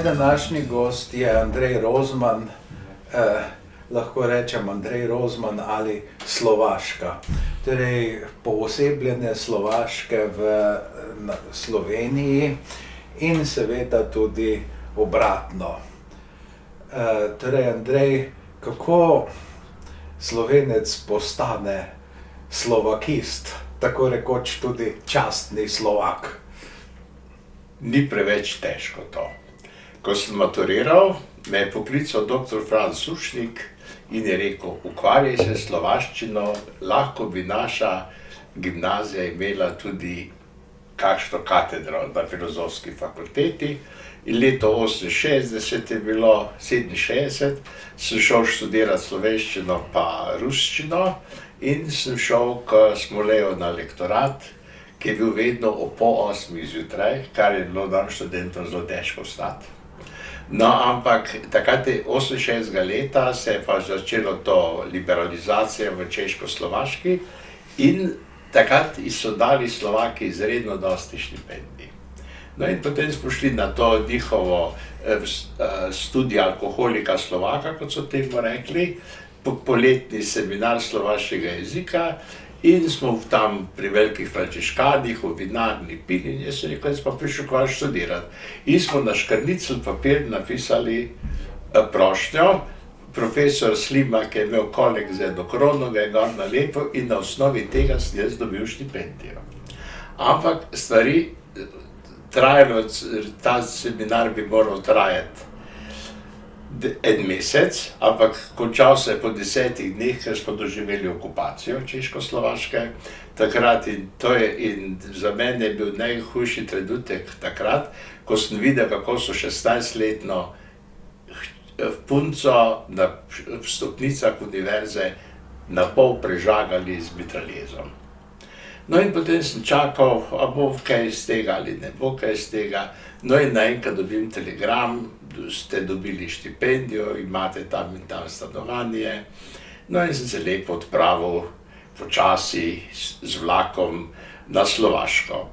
Moj današnji gost je Andrej Rozman, lahko rečem Andrej Rozman ali Slovaška. Torej poosebljenje Slovaške v Sloveniji in seveda tudi obratno. Torej Andrej, kako Slovenec postane slovakist, tako rekoč tudi častni Slovak? Ni preveč težko to. Ko sem maturiral, me je poklical dr. Franc Sušnik in je rekel, ukvarjaj se s slovaščino, lahko bi naša gimnazija imela tudi kakšno katedro na Filozofski fakulteti. In leto 68 je bilo, 67, sem šel študirati slovenščino pa ruščino in sem šel k Smoleju na lektorat, ki je bil vedno ob pol 8 zjutraj, kar je bilo nam študentom zelo težko vstati. No, ampak takrat je 68. leta se je pa začelo to liberalizacija v Češko-Slovaški in takrat so dali Slovaki izredno dosti štipendij. No in potem smo šli na to njihovo študij alkoholika Slovaka, kot so temu rekli, poletni seminar slovaškega jezika in smo tam pri velikih frančiškanih, v vinarni pili in jaz sem rekel, jaz pa prišel k vam študirati. In smo na škrnicl papir napisali prošnjo, profesor Slimak je imel kolek z eno krono, ga je gor nalepil in na osnovi tega sem jaz dobil štipendijo. Ampak stvari trajalo, ta seminar bi moral trajati en mesec, ampak končal se je po 10 dneh, ker smo doživeli okupacijo Češko-Slovaške takrat in za mene je bil najhujši trenutek takrat, ko sem videl, kako so 16-letno punco na stopnicah univerze na pol prežagali z mitraljezom. No in potem sem čakal, a bo kaj iz tega ali ne bo kaj iz tega. No in naenkrat dobim telegram, ste dobili štipendijo, imate tam in tam stanovanje. No in sem se lepo odpravil počasi z vlakom na Slovaško.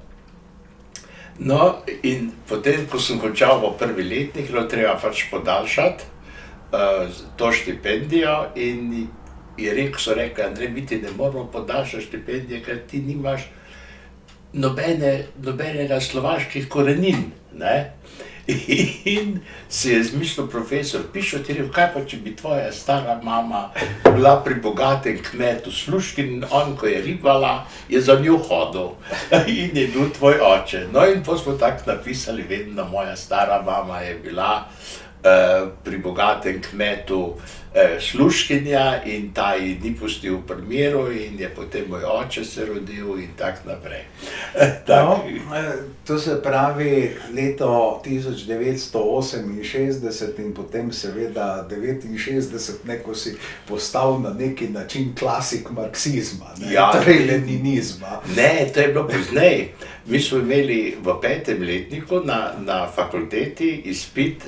No in potem, ko sem končal v prvi letnik, bilo treba pač podaljšati to štipendijo in so rekli, Andrej, mi ti ne moramo podaljšati štipendije, ker ti nimaš nobenega slovaških korenin, ne. In si je zmislil profesor Pišot in rekel, kaj pa, če bi tvoja stara mama bila pri bogatem kmetu Sluškin in on, ko je ribala, je za njo hodil in je bil tvoj oče. No in potem smo tako napisali, vedno moja stara mama je bila pri bogatem kmetu Sluškinja in ta ji ni pustil pri miru in je potem moj oče se rodil in tako naprej. No, to se pravi leto 1968 in potem seveda 69, ko si postal na neki način klasik marksizma, torej leninizma. Ne, to je bilo pozneje. Mi smo imeli v 5. letniku na fakulteti izpit,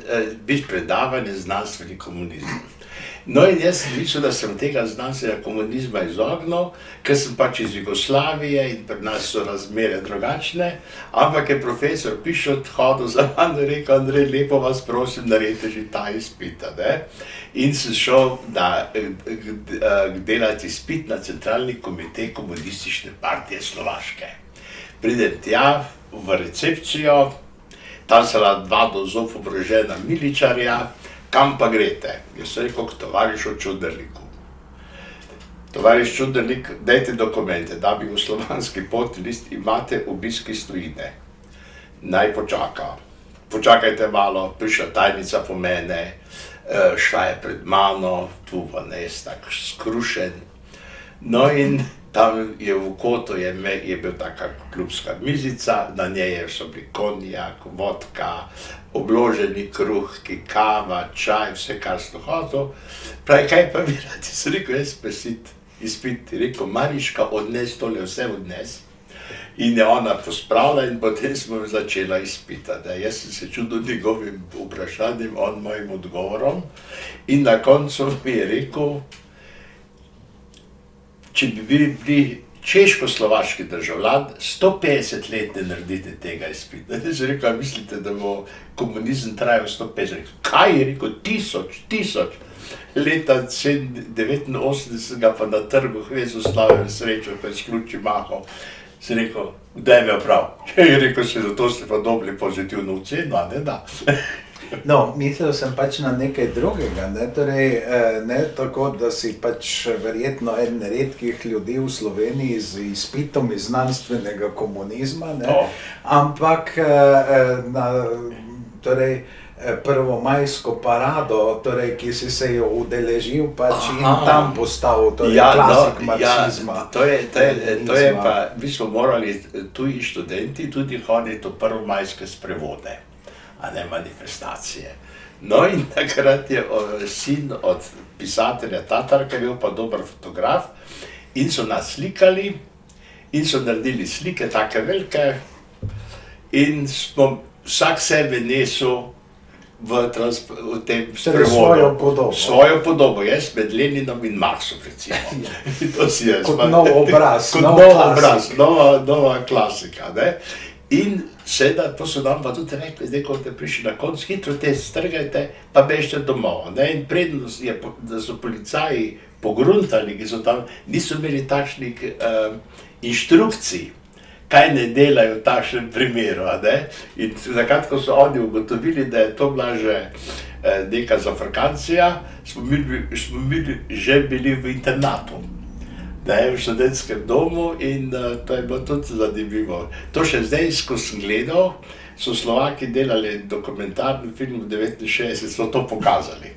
predavanje znanstveni komunizem. No in jaz sem mislil, da sem tega znanstvenega komunizma izognil, ker sem pač iz Jugoslavije in pri nas so razmere drugačne, ampak je profesor Pišot hodil za mano in rekel, Andrej, lepo vas prosim, naredite že ta izpit, ne. In sem šel delati izpit na Centralni komitej Komunistične partije Slovaške. Pridem tja v recepcijo, tam so dva do zob oborožena miličarja, kam pa greste? Jaz sem rekel, k tovarišu Čuderliku. Tovariš Čuderlik, dajte dokumente, da bi v slovanski potni list imate obisk iz tujine. Naj počaka. Počakajte malo, prišla tajnica po mene, šla je pred mano, tu Vanes, tak skrušen. No in tam je v kotu je bil taka klubska mizica, na njej so bili konjak, vodka, obloženi kruhki, kava, čaj, vse kar sem hotel. Pravi, kaj pa vi radi? Sem rekel, jaz pa izpit. Rekel, Mariška, odnes tole, vse odnes. In je ona pospravila in potem smo začela izpitati. Jaz sem se čudil njegovim vprašanjem, on mojim odgovorom. In na koncu mi je rekel, češko-slovaški državljan 150 let ne naredite tega izpita. Jaz sem rekel, mislite, da bo komunizem trajal 150 let? Kaj je rekel? Tisoč. Leta 89 pa na trgu Hvezu slavil srečo, pa je s ključi mahal. Sem rekel, kdaj imel prav? Je rekel, zato ste pa dobili pozitivno oceno, a ne da. No, mislil sem pač na nekaj drugega, ne, torej, ne tako, da si pač verjetno eden redkih ljudi v Sloveniji z izpitom iz znanstvenega komunizma, ne, ampak torej, prvomajsko parado, torej, ki si se jo udeležil pač in tam postal klasik marksizma. To je pa, mi smo morali tuji študenti tudi hoditi v prvomajske sprevode, a ne manifestacije. No in takrat je sin od pisatelja Tatarka bil pa dober fotograf in so nas slikali in so naredili slike take velike in smo vsak sebe nesel v tem sprevodu. Svojo podobo, jaz med Leninom in Marksom recimo. Kot nov obraz, nova klasika, ne. In seveda, to so nam pa tudi rekli, zdaj, ko ste prišli na konc, hitro te strgajte, pa bežite domov, ne, in prednost je, da so policaji pogruntali, ki so tam, niso imeli takšnih inštrukcij, kaj ne delajo v takšnem primeru, a ne, in takrat, ko so oni ugotovili, da je to bila že neka zafrkancija, smo mi že bili v internatu. V študentskem domu in to je bilo tudi zanimivo. To še zdaj, ko sem gledal, so Slovaki delali dokumentarni film v 69, so to pokazali.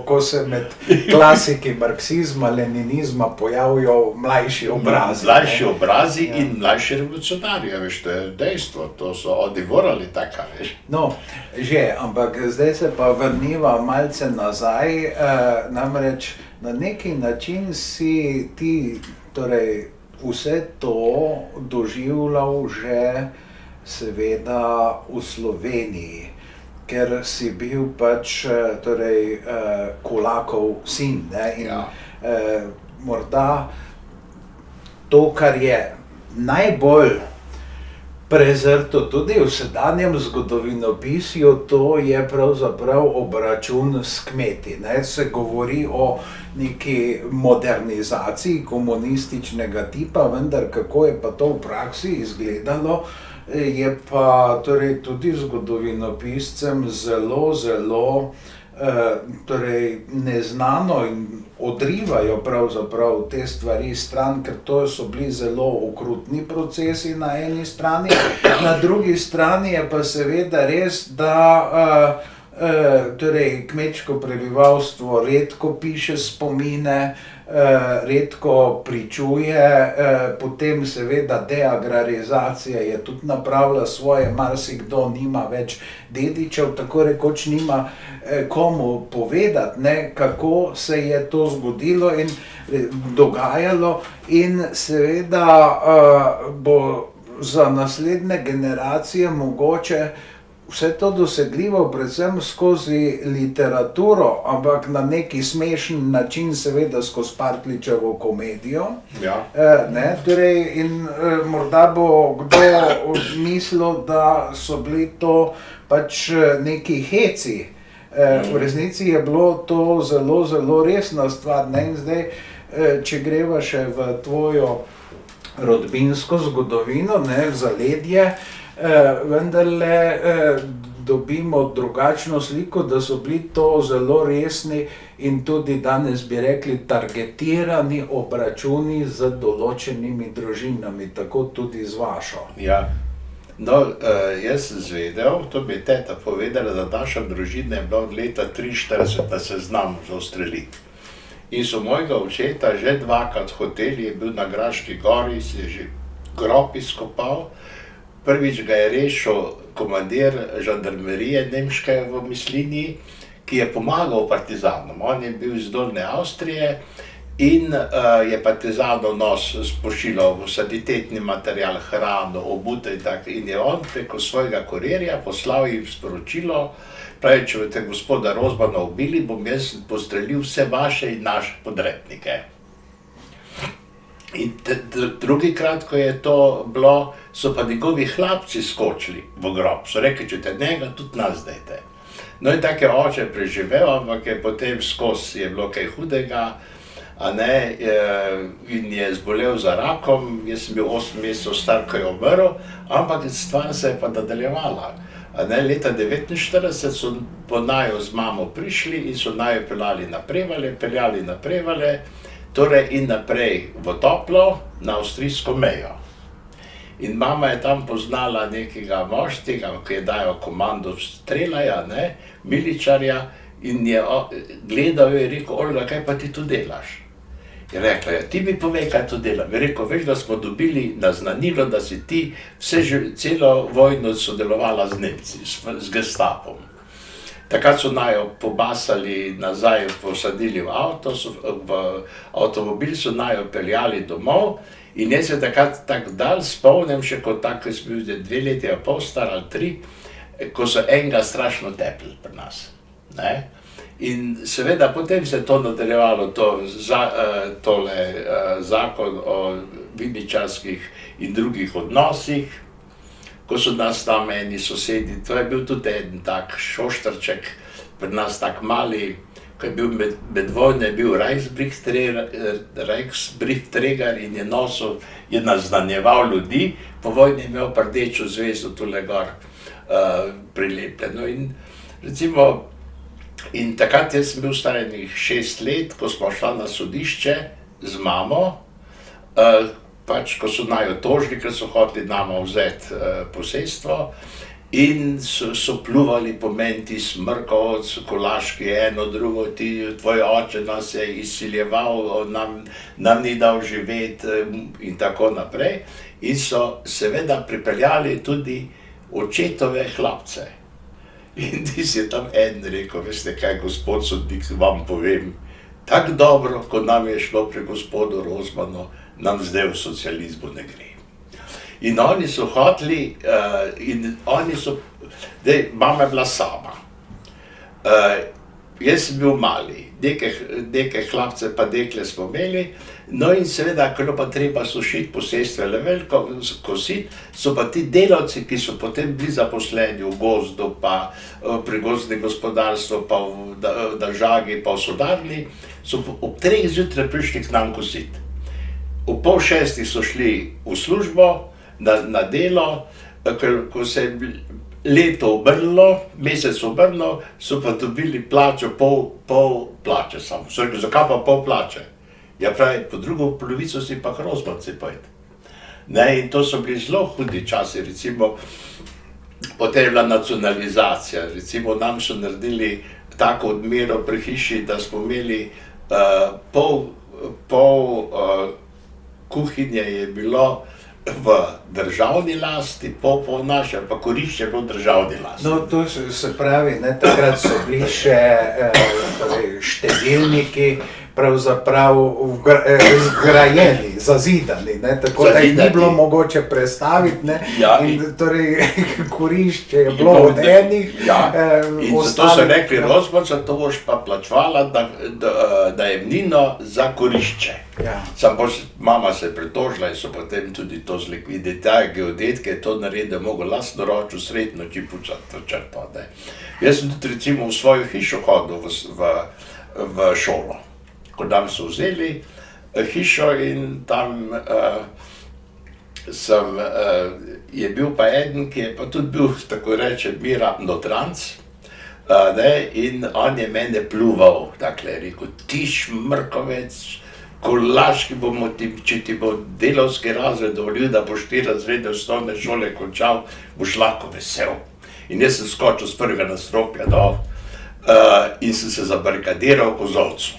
Ko se med klasiki marksizma, leninizma pojavijo mlajši obrazi. Mlajši obrazi in mlajši revolucionarji, veš, to je dejstvo, to so oni morali taka, veš. No, že, ampak zdaj se pa vrniva malce nazaj, namreč na neki način si ti, torej, vse to doživljal že seveda v Sloveniji, ker si bil pač torej kulakov sin, ne, in morda to, kar je najbolj prezrto tudi v sedanjem zgodovinopisju, to je pravzaprav obračun s kmeti, ne, se govori o neki modernizaciji komunističnega tipa, vendar kako je pa to v praksi izgledalo, je pa torej tudi zgodovinopiscem zelo torej neznano in odrivajo pravzaprav te stvari stran, ker to so bili zelo okrutni procesi na eni strani, na drugi strani je pa seveda res, da torej kmečko prebivalstvo redko piše spomine, redko pričuje, potem seveda deagrarizacija je tudi napravila svoje, marsikdo nima več dedičev, tako rekoč nima komu povedati, ne, kako se je to zgodilo in dogajalo in seveda bo za naslednje generacije mogoče vse to dosegljivo predvsem skozi literaturo, ampak na neki smešen način, seveda skozi Partljičevo komedijo. Ne, torej, in morda bo kdo mislil, da so bili to pač neki heci. V resnici je bilo to zelo resna stvar, ne, in zdaj, če greva še v tvojo rodbinsko zgodovino, ne, zaledje, vendarle dobimo drugačno sliko, da so bili to zelo resni in tudi danes bi rekli targetirani obračuni z določenimi družinami, tako tudi z vašo. Ja, no, jaz sem zvedel, to mi je teta povedala, da naša družina je bila od leta 1943 na seznamu za ustrelitev. In so mojega očeta že dvakrat hoteli, je bil na Graški gori, si je že grob izkopal. Prvič ga je rešil komandir žandarmerije nemške v Mislinji, ki je pomagal partizanom. On je bil iz Dolne Avstrije in je partizanom pošiljal sanitetni material, hrano, obute in tako. In je on preko svojega kurirja poslal jim sporočilo, pravi, če boste gospoda Rozmana ubili, bom jaz postrelil vse vaše in naše podrepnike. In drugi krat, ko je to bilo, so pa njegovi hlapci skočili v grob. So rekli, če te njega, tudi nas dajte. No in tako je oče preživel, ampak je potem skozi je bilo kaj hudega, a ne, in je zbolel za rakom. Jaz sem bil 8 mesecev star, ko je umrl, ampak stvar se je pa nadaljevala. A ne, leta 1949 so po naju z mamo prišli in so naju peljali na Prevale, torej in naprej v toplo, na avstrijsko mejo. In mama je tam poznala nekega moštega, ki je dajal komando strelaja, ne, miličarja, in je gledal in je rekel, Olga, kaj pa ti tu delaš? Je rekla, ja, ti mi povej, kaj tu delam. Je rekel, veš, da smo dobili naznanilo, da si ti celo vojno sodelovala z Nemci, z Gestapom. Takrat so najo pobasali nazaj, posadili v avto, v avtomobil so najo peljali domov in jaz se takrat tako dal spomnim še kot tako, ko sem bil 2 leti a pol star ali 3, ko so enega strašno tepli pri nas. Ne? In seveda potem se je to nadaljevalo, zakon o viničarskih in drugih odnosih, ko so nas tam eni sosedi, to je bil tudi en tak šoštrček, pri nas tak mali, ko je bil med vojno, je bil Reichsbriefträger in je nosil, je naznanjeval ljudi, po vojni je imel pa rdečo zvezdo tule gor prilepljeno. In recimo, in takrat jaz sem bil star enih 6 let, ko smo šla na sodišče z mamo, pač, ko so naju tožili, ker so hoteli nama vzeti posestvo in so pljuvali po meni ti Smrkovec, Kolaški, eno, drugo, tvoj oče nas je izsiljeval, nam ni dal živeti in tako naprej. In so seveda pripeljali tudi očetove hlapce. In ti si je tam en rekel, veste kaj, gospod sodnik, vam povem, tako dobro, ko nam je šlo pri gospodu Rozmanu, nam zdaj v socializmu ne gre. In oni so hoteli, mama je bila sama. Jaz sem bil mali, neke hlapce pa dekle smo imeli, no in seveda, ko je pa treba sušiti posestvo, veliko kositi, so pa ti delavci, ki so potem bili zaposleni v gozdu, pa pri gozdnem gospodarstvu, pa v državi, pa v sodarni, so ob 3 zjutraj prišli k nam kositi. Ob 5:30 so šli v službo, na delo, ko se je leto obrnilo, mesec obrnil, so pa dobili plačo, pol plače samo. So rekli, zakaj pa pol plače? Ja pravi, po drugo polovico si pa Rozmanci pojet. Ne, in to so bili zelo hudi časi, recimo, potem je bila nacionalizacija, recimo nam so naredili tako odmero pri hiši, da smo imeli pol kuhinje je bilo v državni lasti, pol naše, pa kurišče je bilo v državni lasti. No, to se pravi, takrat so bili še štedilniki, pravzaprav zgrajeni, zazidani, tako da jih ni bilo mogoče prestaviti, in torej kurišče je bilo od enih. In zato so rekli, Rozmanca, to boš pa plačevala najemnino za kurišče. Mama se je pritožila in so potem tudi to zlikvidili. Ta geodetke je to naredil, mogel lastnoročno sredi noči pucati to črto. Jaz sem tudi recimo v svojo hišo hodil v šolo. Ko nam so vzeli hišo in tam je bil pa eden, ki je pa tudi bil, tako reče, Mira Notranc, in on je mene pljuval, takle je rekel, ti Šmrkovec, Kolaški bomo ti, če ti bo delavski razred dovolil, da boš 4 razrede osnovne šole končal, boš lahko vesel. In jaz sem skočil z 1. nadstropja dol in sem se zabarikadiral v kozolcu.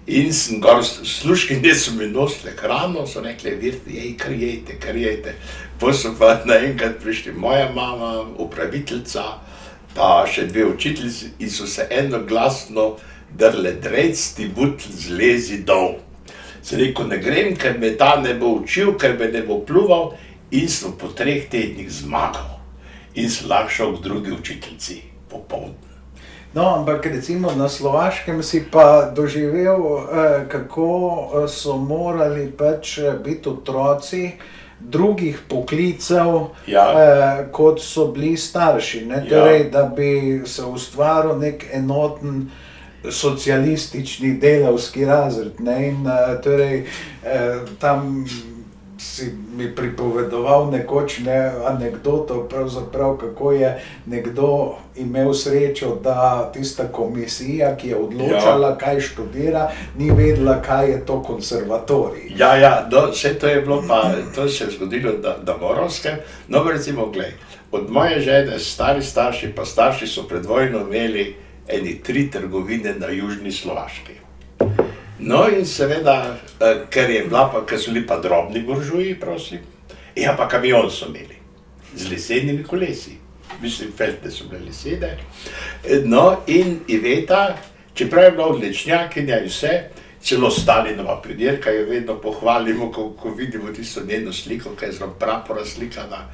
In sem gor služkinje so mi nosile hrano, so rekli, virti, kar jejte. Potem so pa naenkrat prišli moja mama, upraviteljica, pa še 2 učiteljici in so se enoglasno drle, drejc ti butl zlezi dol. Sem rekel, ne grem, ker me ta ne bo učil, ker me ne bo pljuval, in sem po 3 tednih zmagal. In sem lahko šel k drugi učiteljici popoldne. No, ampak recimo na Slovaškem si pa doživel, kako so morali pač biti otroci drugih poklicev, kot so bili starši, ne? Torej, da bi se ustvaril nek enoten socialistični delavski razred, ne? In torej, tam si mi pripovedoval nekoč anekdoto, pravzaprav kako je nekdo imel srečo, da tista komisija, ki je odločala, kaj študira, ni vedela, kaj je to konservatorij. Vse to je bilo pa, to se je zgodilo na Moravskem. No, recimo, glej, od moje žene, stari starši pa starši so pred vojno imeli 3 trgovine na južni Slovaški. No in seveda, ker so bili pa drobni buržuji, prosim, pa kamion so imeli, z lesenimi kolesi. Mislim, feltne so bile lesene. No in Iveta, čeprav je bila odličnjakinja in vse, celo Stalinova pionirka, jo vedno pohvalimo, ko vidimo tisto njeno sliko, ki je zelo prapora slikana.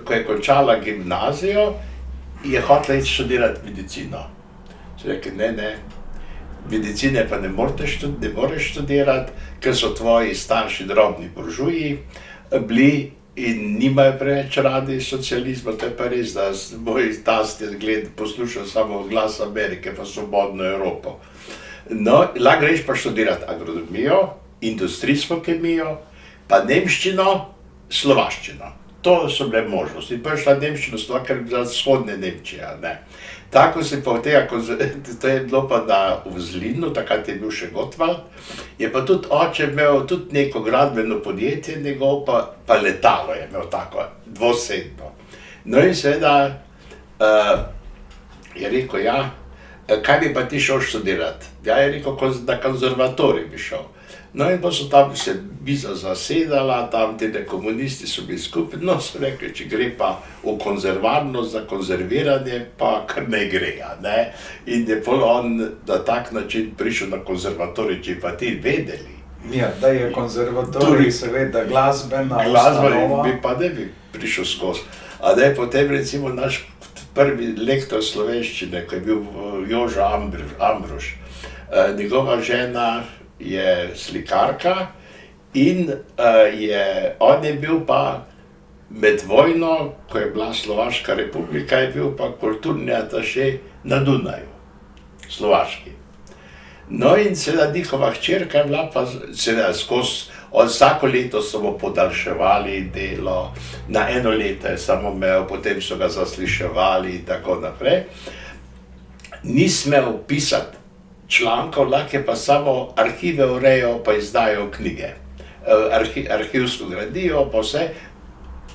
Ko je končala gimnazijo, je hotela iti študirati medicino. So rekli, ne, medicine pa ne moreš študirati, ker so tvoji starši drobni buržuji bili in nimajo preveč radi socializma. To je pa res, da moj tast je poslušal samo Glas Amerike pa Svobodno Evropo. No, lahko greš pa študirati agronomijo, industrijsko kemijo, pa nemščino, slovaščino. To so bile možnosti. Pa je šla nemščino, ker je bila vzhodne Nemčija, ne. Tako se pa od tega, to je bilo pa v Zlinu, takrat je bil še Gotwald, je pa tudi oče imel tudi neko gradbeno podjetje njegov, pa letalo je imel tako, dvosedno. No in seveda je rekel, kaj bi pa ti šel študirati? Je rekel, na konzervatorij bi šel. No in pa so tam se miza zasedala, tam te komunisti so bili skupaj, no so rekli, če gre pa v konzervarnost za konzerviranje, pa kar ne gre, ne. In je pol on na tak način prišel na konzervatorij, če pa ti vedeli. Ja, da je konzervatorij seveda glasbena ustanova. Bi pa ne bi prišel skozi. A da je potem recimo naš prvi lektor slovenščine, ko je bil Jožo Ambrož, njegova žena je slikarka in on je bil pa med vojno, ko je bila Slovaška republika, je bil pa kulturni ataše na Dunaju, slovaški. No in seveda njihova hčerka je bila pa seveda skozi, vsako leto so mu podaljševali delo, na 1 leto je samo imel, potem so ga zasliševali in tako naprej. Ni smel pisati člankov, lahko je pa samo arhive urejal, pa izdajo knjige. Arhivsko gradijo, pa vse,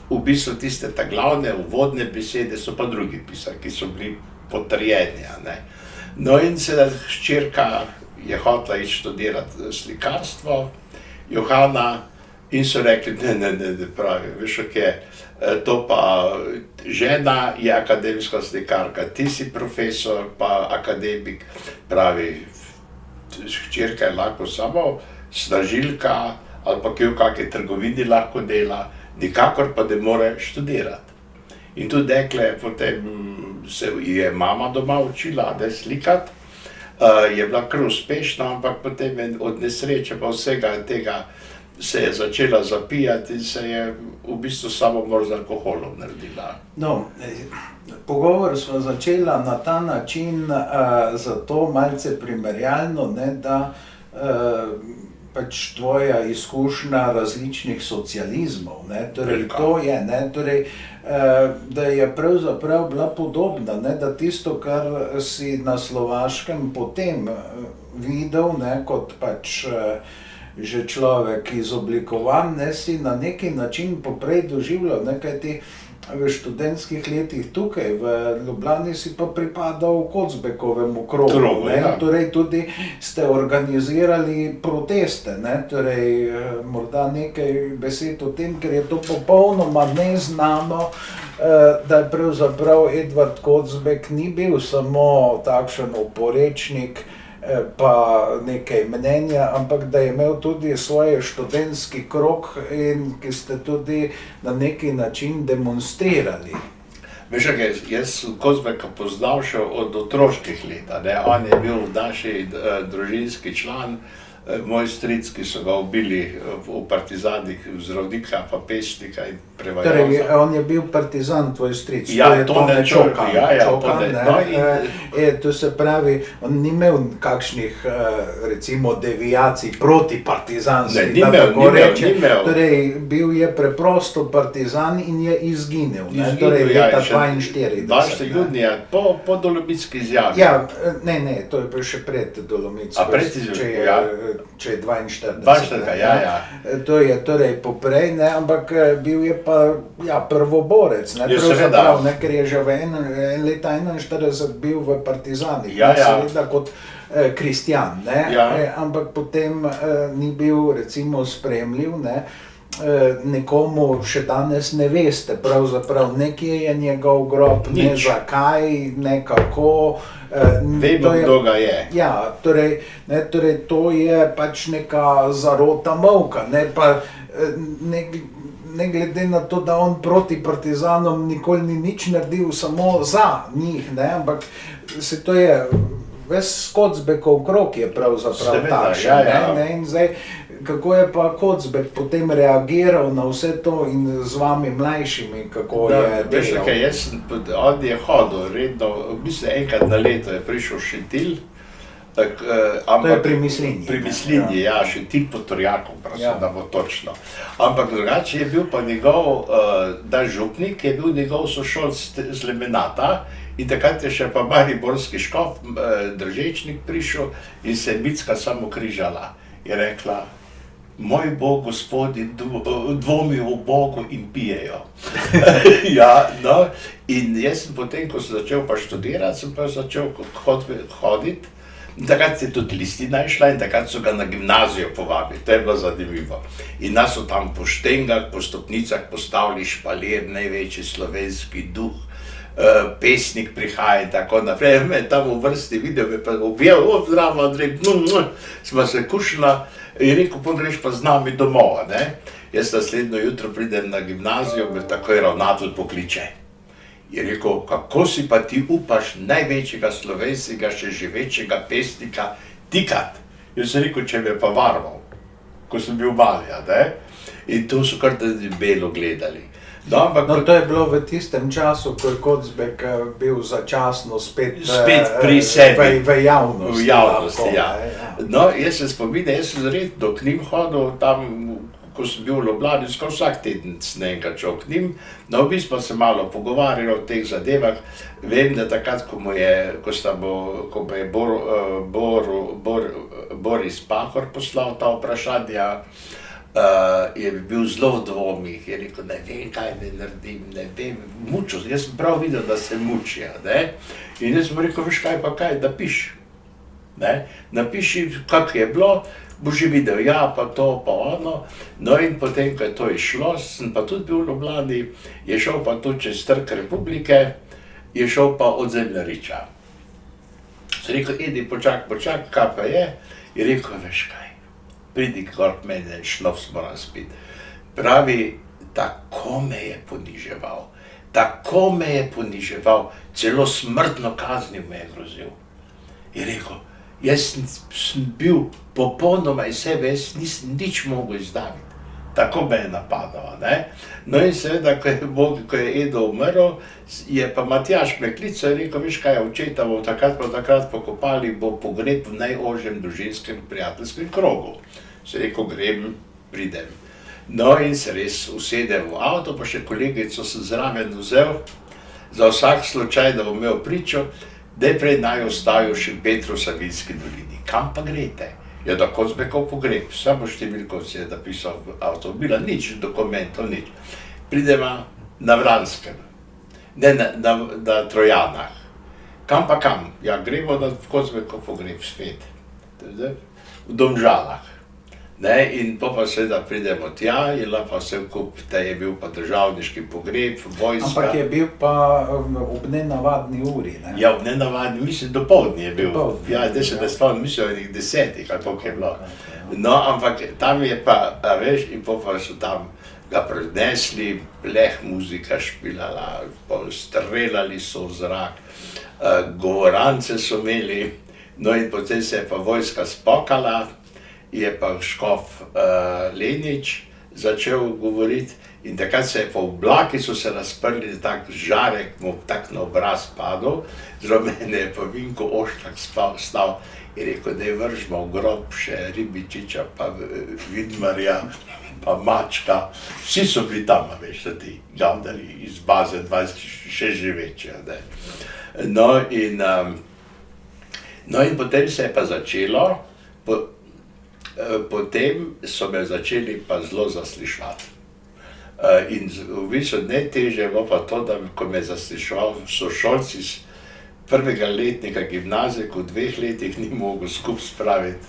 v bistvu tiste ta glavne uvodne besede so pa drugi pisali, ki so bili potrjeni, ne. No in seveda hčerka je hotela iti študirati slikarstvo, Johana, in so rekli, ne, pravi, veš, to pa žena je akademska slikarka, ti si profesor pa akademik, pravi, hčerka je lahko samo snažilka ali pa v kakšni trgovini lahko dela, nikakor pa ne more študirati. In tudi dekle, potem se je mama doma učila, da je slikati, je bila kar uspešna, ampak potem od nesreče pa vsega tega se je začela zapijati in se je v bistvu samomor z alkoholom naredila. No, pogovor smo začela na ta način, zato malce primerjalno, ne, da pač tvoja izkušnja različnih socializmov, ne, torej to je, ne, torej, da je pravzaprav bila podobna, ne, da tisto, kar si na Slovaškem potem videl, ne, kot pač že človek izoblikovan, ne, si na neki način poprej doživljal, ne, kajti v študentskih letih tukaj v Ljubljani si pa pripadal Kocbekovemu krogu, ne, torej tudi ste organizirali proteste, ne, torej morda nekaj besed o tem, ker je to popolnoma neznano, da je pravzaprav Edvard Kocbek ni bil samo takšen oporečnik, pa nekaj mnenja, ampak da je imel tudi svoj študentski krog in ki ste tudi na neki način demonstrirali. Veš, jaz sem Kozbeka poznal še od otroških let, ne? On je bil naš družinski član, moj stric, ki so ga ubili v partizanih, zdravnika pa pesnika in prevajalca. Torej, on je bil partizan, tvoj stric. Ja, Tone Čokan. Tone. No, to se pravi, on ni imel kakšnih, recimo, deviacij proti partizanskih, Ne, ni imel. Torej, bil je preprosto partizan in je izginil, torej leta 42. 20. junija, po Dolomitski izjavi. Ja, ne, to je bil še pred Dolomitsko. A pred izjavi, če je 42. 42, ja. To je torej poprej, ne, ampak bil je pa prvoborec, ne, Ja, pravzaprav, seveda. ne, ker je že v leta 41 bil v partizanih, Ja, ne, ja. seveda kot kristjan, ne, Ja. ampak potem ni bil recimo sprejemljiv, ne, nekomu še danes ne veste, pravzaprav nekje je njegov grob, ne Nič. zakaj, ne kako. Vemo, kdo ga je. Ja, torej to je pač neka zarota molka, ne, pa ne glede na to, da on proti partizanom nikoli ni nič naredil, samo za njih, ne, ampak se to je, ves Kocbekov krog je pravzaprav Seveda, takšen, ja. ne, in zdaj, kako je pa Kocbek potem reagiral na vse to in z vami mlajšimi, kako je Veš, delal? on je hodil redno, v bistvu enkrat na leto je prišel Šentilj, To je pri Mislinji. Pri Mislinji, ja, Šentilj pod Torjakom, Ja. da bo točno. Ampak drugače je bil pa njegov, da župnik je bil njegov sošolc z Lemenata in takrat je še pa mariborski škof, Držečnik prišel in se je Micka samo križala. Je rekla: "Moj Bog, Gospodi, dvomijo v Bogu in pijejo." Ja, no, in jaz sem potem, ko sem začel pa študirati, sem pa začel hoditi. Takrat se je tudi listina išla in takrat so ga na gimnazijo povabili, to je bilo zanimivo. In nas so tam po štengah, po stopnicah postavili špalir, največji slovenski duh, pesnik prihaja in tako naprej. Me je tam v vrsti videl, me pa objel, zdravo, Andrej, sva se kušala in rekel, pa greš pa z nami domov, ne. Jaz naslednjo jutro pridem na gimnazijo, me takoj ravnatelj pokliče. Je rekel: "Kako si pa ti upaš največjega slovenskega še živečega pesnika tikat?" Jaz sem rekel: "Če me pa varoval, ko sem bil mali, ne." In to so kar debelo gledali. No, ampak No, to je bilo v tistem času, ko je Kocbek bil začasno spet pri sebi. v javnosti. V javnosti, lahko, ja. ne, No, jaz se spominjam, jaz sem redno k njim hodil tam, ko sem bil v Ljubljani, skoraj vsak teden sem enkrat šel k njim. No, v bistvu smo se malo pogovarjali o teh zadevah. Vem, da takrat, ko mu je Boris Pahor poslal ta vprašanja, je bil zelo v dvomih, je rekel: "Ne vem, kaj naj naredim, ne vem, mučil, jaz sem prav videl, da se mučijo, ne." In jaz sem rekel: "Veš kaj, pa kaj, napiši, ne, napiši, kako je bilo, boš že videl, ja, pa to, pa ono." No, in potem, ko je to išlo, sem pa tudi bil v Ljubljani, je šel pa tudi čez Trg Republike, je šel pa od Zemljariča. Sem rekel: "Idi, počakaj, kaj pa je?" Je rekel: "Veš kaj, pridi gor k meni, šnops moram spiti." Pravi, tako me je poniževal, celo smrtno kaznjo me je grozil. Je rekel: "Jaz sem bil popolnoma iz sebe, jaz nisem nič mogel izdaviti. Tako me je napadal, ne." No in seveda, ko je Edo umrl, je pa Matjaž me klical in rekel: "Veš kaj, očeta bomo takrat pokopali, bo pogreb v najožjem družinskem prijateljskem krogu." Sem rekel: "Grem, pridem." No in se res usedem v avto, pa še kolegico sem zraven vzel, za vsak slučaj, da bom imel pričo, najprej naj ostajo še v Petru v Savinjski dolini. "Kam pa greste?" "Ja, da Kocbekov pogreb." Samo številko si je napisal v avtomobila, nič dokumentov, nič. Prideva na Vranskem, ne na Trojanah. "Kam pa kam?" "Ja, gremo na Kocbekov pogreb spet, v Domžalah." Ne, in pa seveda pridemo tja in pa vse kup, da je bil pa državniški pogreb, vojska. Ampak je bil pa ob nenavadni uri, ne? Ja, ob nenavadni, mislim, dopoldne je bil. Dopoldne, Ja, zdaj se ne spomnim, mislim, o enih 10, ali koliko je bilo. No, ampak tam je pa, a veš, in pa so tam ga prinesli, pleh muzika špilala, streljali so v zrak, govorance so imeli, no in potem se je pa vojska spokala, je pa škof Lenič začel govoriti in takrat se je po oblaki so se razprli, tak žarek mu tak na obraz padel, zelo mene je pa Vinko Oštak stal in rekel, da je vržmo v grob še Ribičiča, pa Vidmarja, pa Mačka, vsi so bili tam, veš, ti gavdari iz baze 20 še živeči. No in potem se je pa začelo, potem so me začeli pa zelo zaslišati. In v bistvu najtežje je bilo pa to, da ko me je zaslišal sošolci iz prvega letnika gimnazije, ko v 2 letih ni mogel skupaj spraviti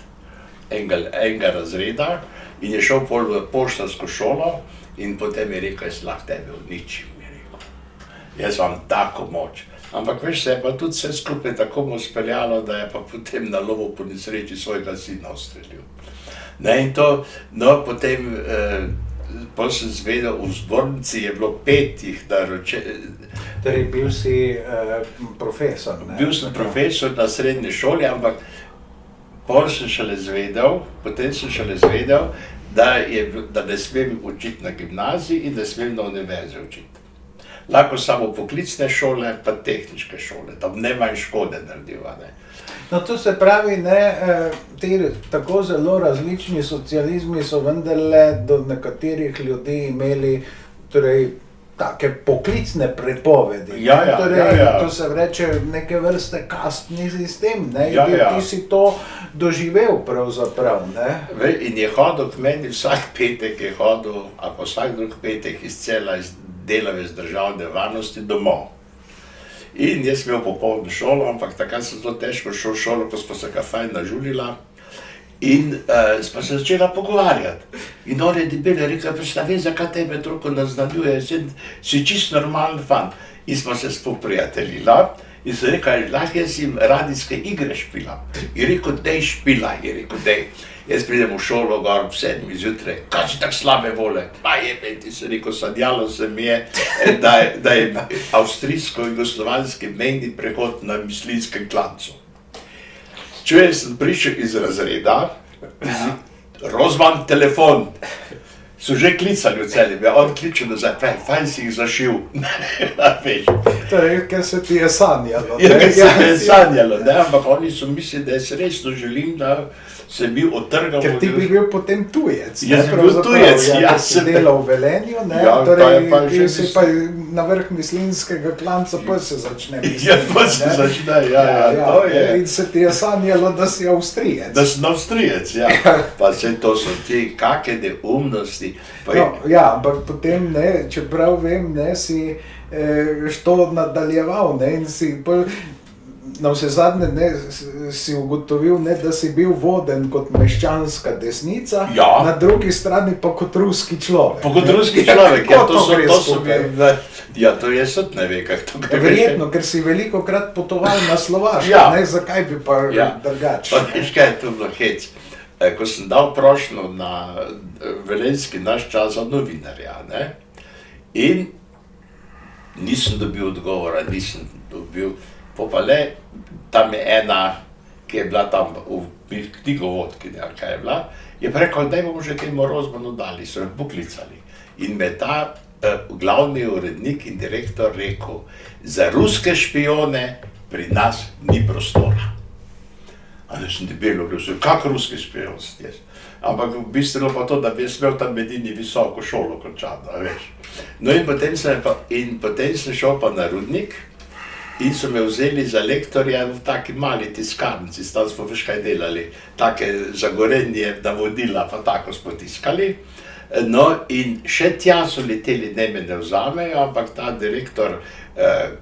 enega razreda in je šel pol v poštarsko šolo in potem je rekel, jaz lahko tebe uničim, je rekel. Jaz imam tako moč. Ampak veš, se je pa tudi vse skupaj tako mu speljalo, da je pa potem na lovu po nesreči svojega sina ustrelil. Ne, in to, no, potem sem zvedel, v zbornici je bilo 5 jih Torej, bil si profesor, ne? Bil sem profesor na srednji šoli, ampak potem sem šele zvedel, da ne smem učiti na gimnaziji in da smem na univerzi učiti. Lahko samo poklicne šole, pa tehniške šole, da ne manj škode naredil, ne. No, to se pravi, ne, ti tako zelo različni socializmi so vendarle do nekaterih ljudi imeli, torej, take poklicne prepovedi. Torej, to se reče neke vrste kastni sistem, ne, ti si to doživel pravzaprav, ne. In je hodil k meni vsak petek, je hodil, ali pa vsak drug petek iz cela delave z državne varnosti domov. In jaz imel popoldne šolo, ampak takrat sem zelo težko šel v šolo, ko smo se ga fajn nažulila in smo se začela pogovarjati. In on je debel rekel, veš, ne vem, zakaj tebe toliko naznanjuje, si čisto normalen fant. In smo se spoprijateljila in sem rekel, lahko jaz jim radijske igre špilam. In rekel, dej špilaj, je rekel, dej. Jaz pridem v šolo gor ob 7 zjutraj, kaj si tako slabe vole? Pa jebe, ti se rekel, sanjalo se mi je, da je avstrijsko-jugoslovanski mejni prehod na mislinskem klancu. Čujem, sem prišel iz razreda, Rozman telefon, so že klicali v Celju, on kliče nazaj, fajn si jih zašil, Torej, ker se ti je sanjalo. Ja, ker se mi je sanjalo, ampak oni so mislili, da jaz resno želim, da se bi otrgal. Ker ti bi bil potem tujec. Jaz bi bil tujec, ja. Ker si delal v Velenju, ne, torej si pa na vrh mislinskega klanca, pa se začne misliti. Ja, pa se začne, to je. In se ti je sanjalo, da si Avstrijec. Da sem Avstrijec, ja. Pa vse to so ti kake neumnosti. Ja, ampak potem, ne, čeprav vem, ne, si što nadaljeval, ne, in si na vse zadnje, ne, si ugotovil, ne, da si bil voden kot meščanska desnica, na drugi strani pa kot ruski človek. Pa kot ruski človek, ja, to so mi, ja, to jaz tudi ne ve, kako to gre. Verjetno, ker si velikokrat potoval na Slovaško, ne, zakaj bi pa drugače. Pa veš kaj, to je bilo hec. Ko sem dal prošnjo na velenjski naš čas za novinarja, ne, in nisem dobil odgovora, pa le, tam je ena, ki je bila tam v knjigovodki, ali kaj je bila, je pa rekel, daj bomo že temu Rozmanu dali, so me poklicali. In me ta glavni urednik in direktor rekel, za ruske špijone pri nas ni prostora. Ali sem debelo gledal, kak ruski špijon si jaz? Ampak v bistvu pa to, da bi smel tam medini visoko šolo končati, veš. No in potem sem šel pa na Rudnik in so me vzeli za lektorja v taki mali tiskarnici, tam smo veš kaj delali, take zagorenje navodila, pa tako smo tiskali. No in še tja so leteli, ne me ne vzamejo, ampak ta direktor,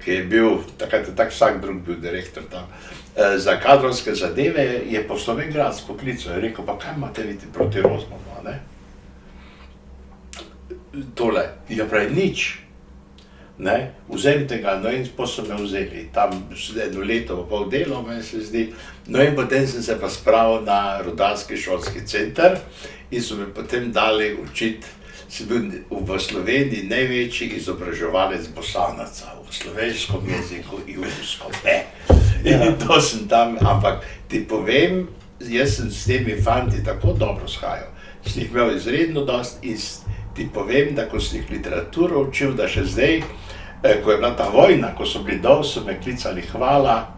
ki je bil, takrat je tak vsak drug bil direktor tam, za kadrovske zadeve, je po Slovenj Gradec poklical in rekel, pa kaj imate videti proti Rozmanu, ne? Tole, ja pravi, nič, ne, vzemite ga, no in pa so me vzeli, tam 1 leto pa pol delal, meni se zdi, no in potem sem se pa spravil na rudarski šolski center in so me potem dali učiti sem bil v Sloveniji največji izobraževalec bosanaca v slovenskem jeziku in ruskom. In to sem tam, ampak ti povem, jaz sem s temi fanti tako dobro shajal, sem jih imel izredno dost in ti povem, da ko sem jih literaturo učil, da še zdaj, ko je bila ta vojna, ko so bili dol, so me klicali hvala,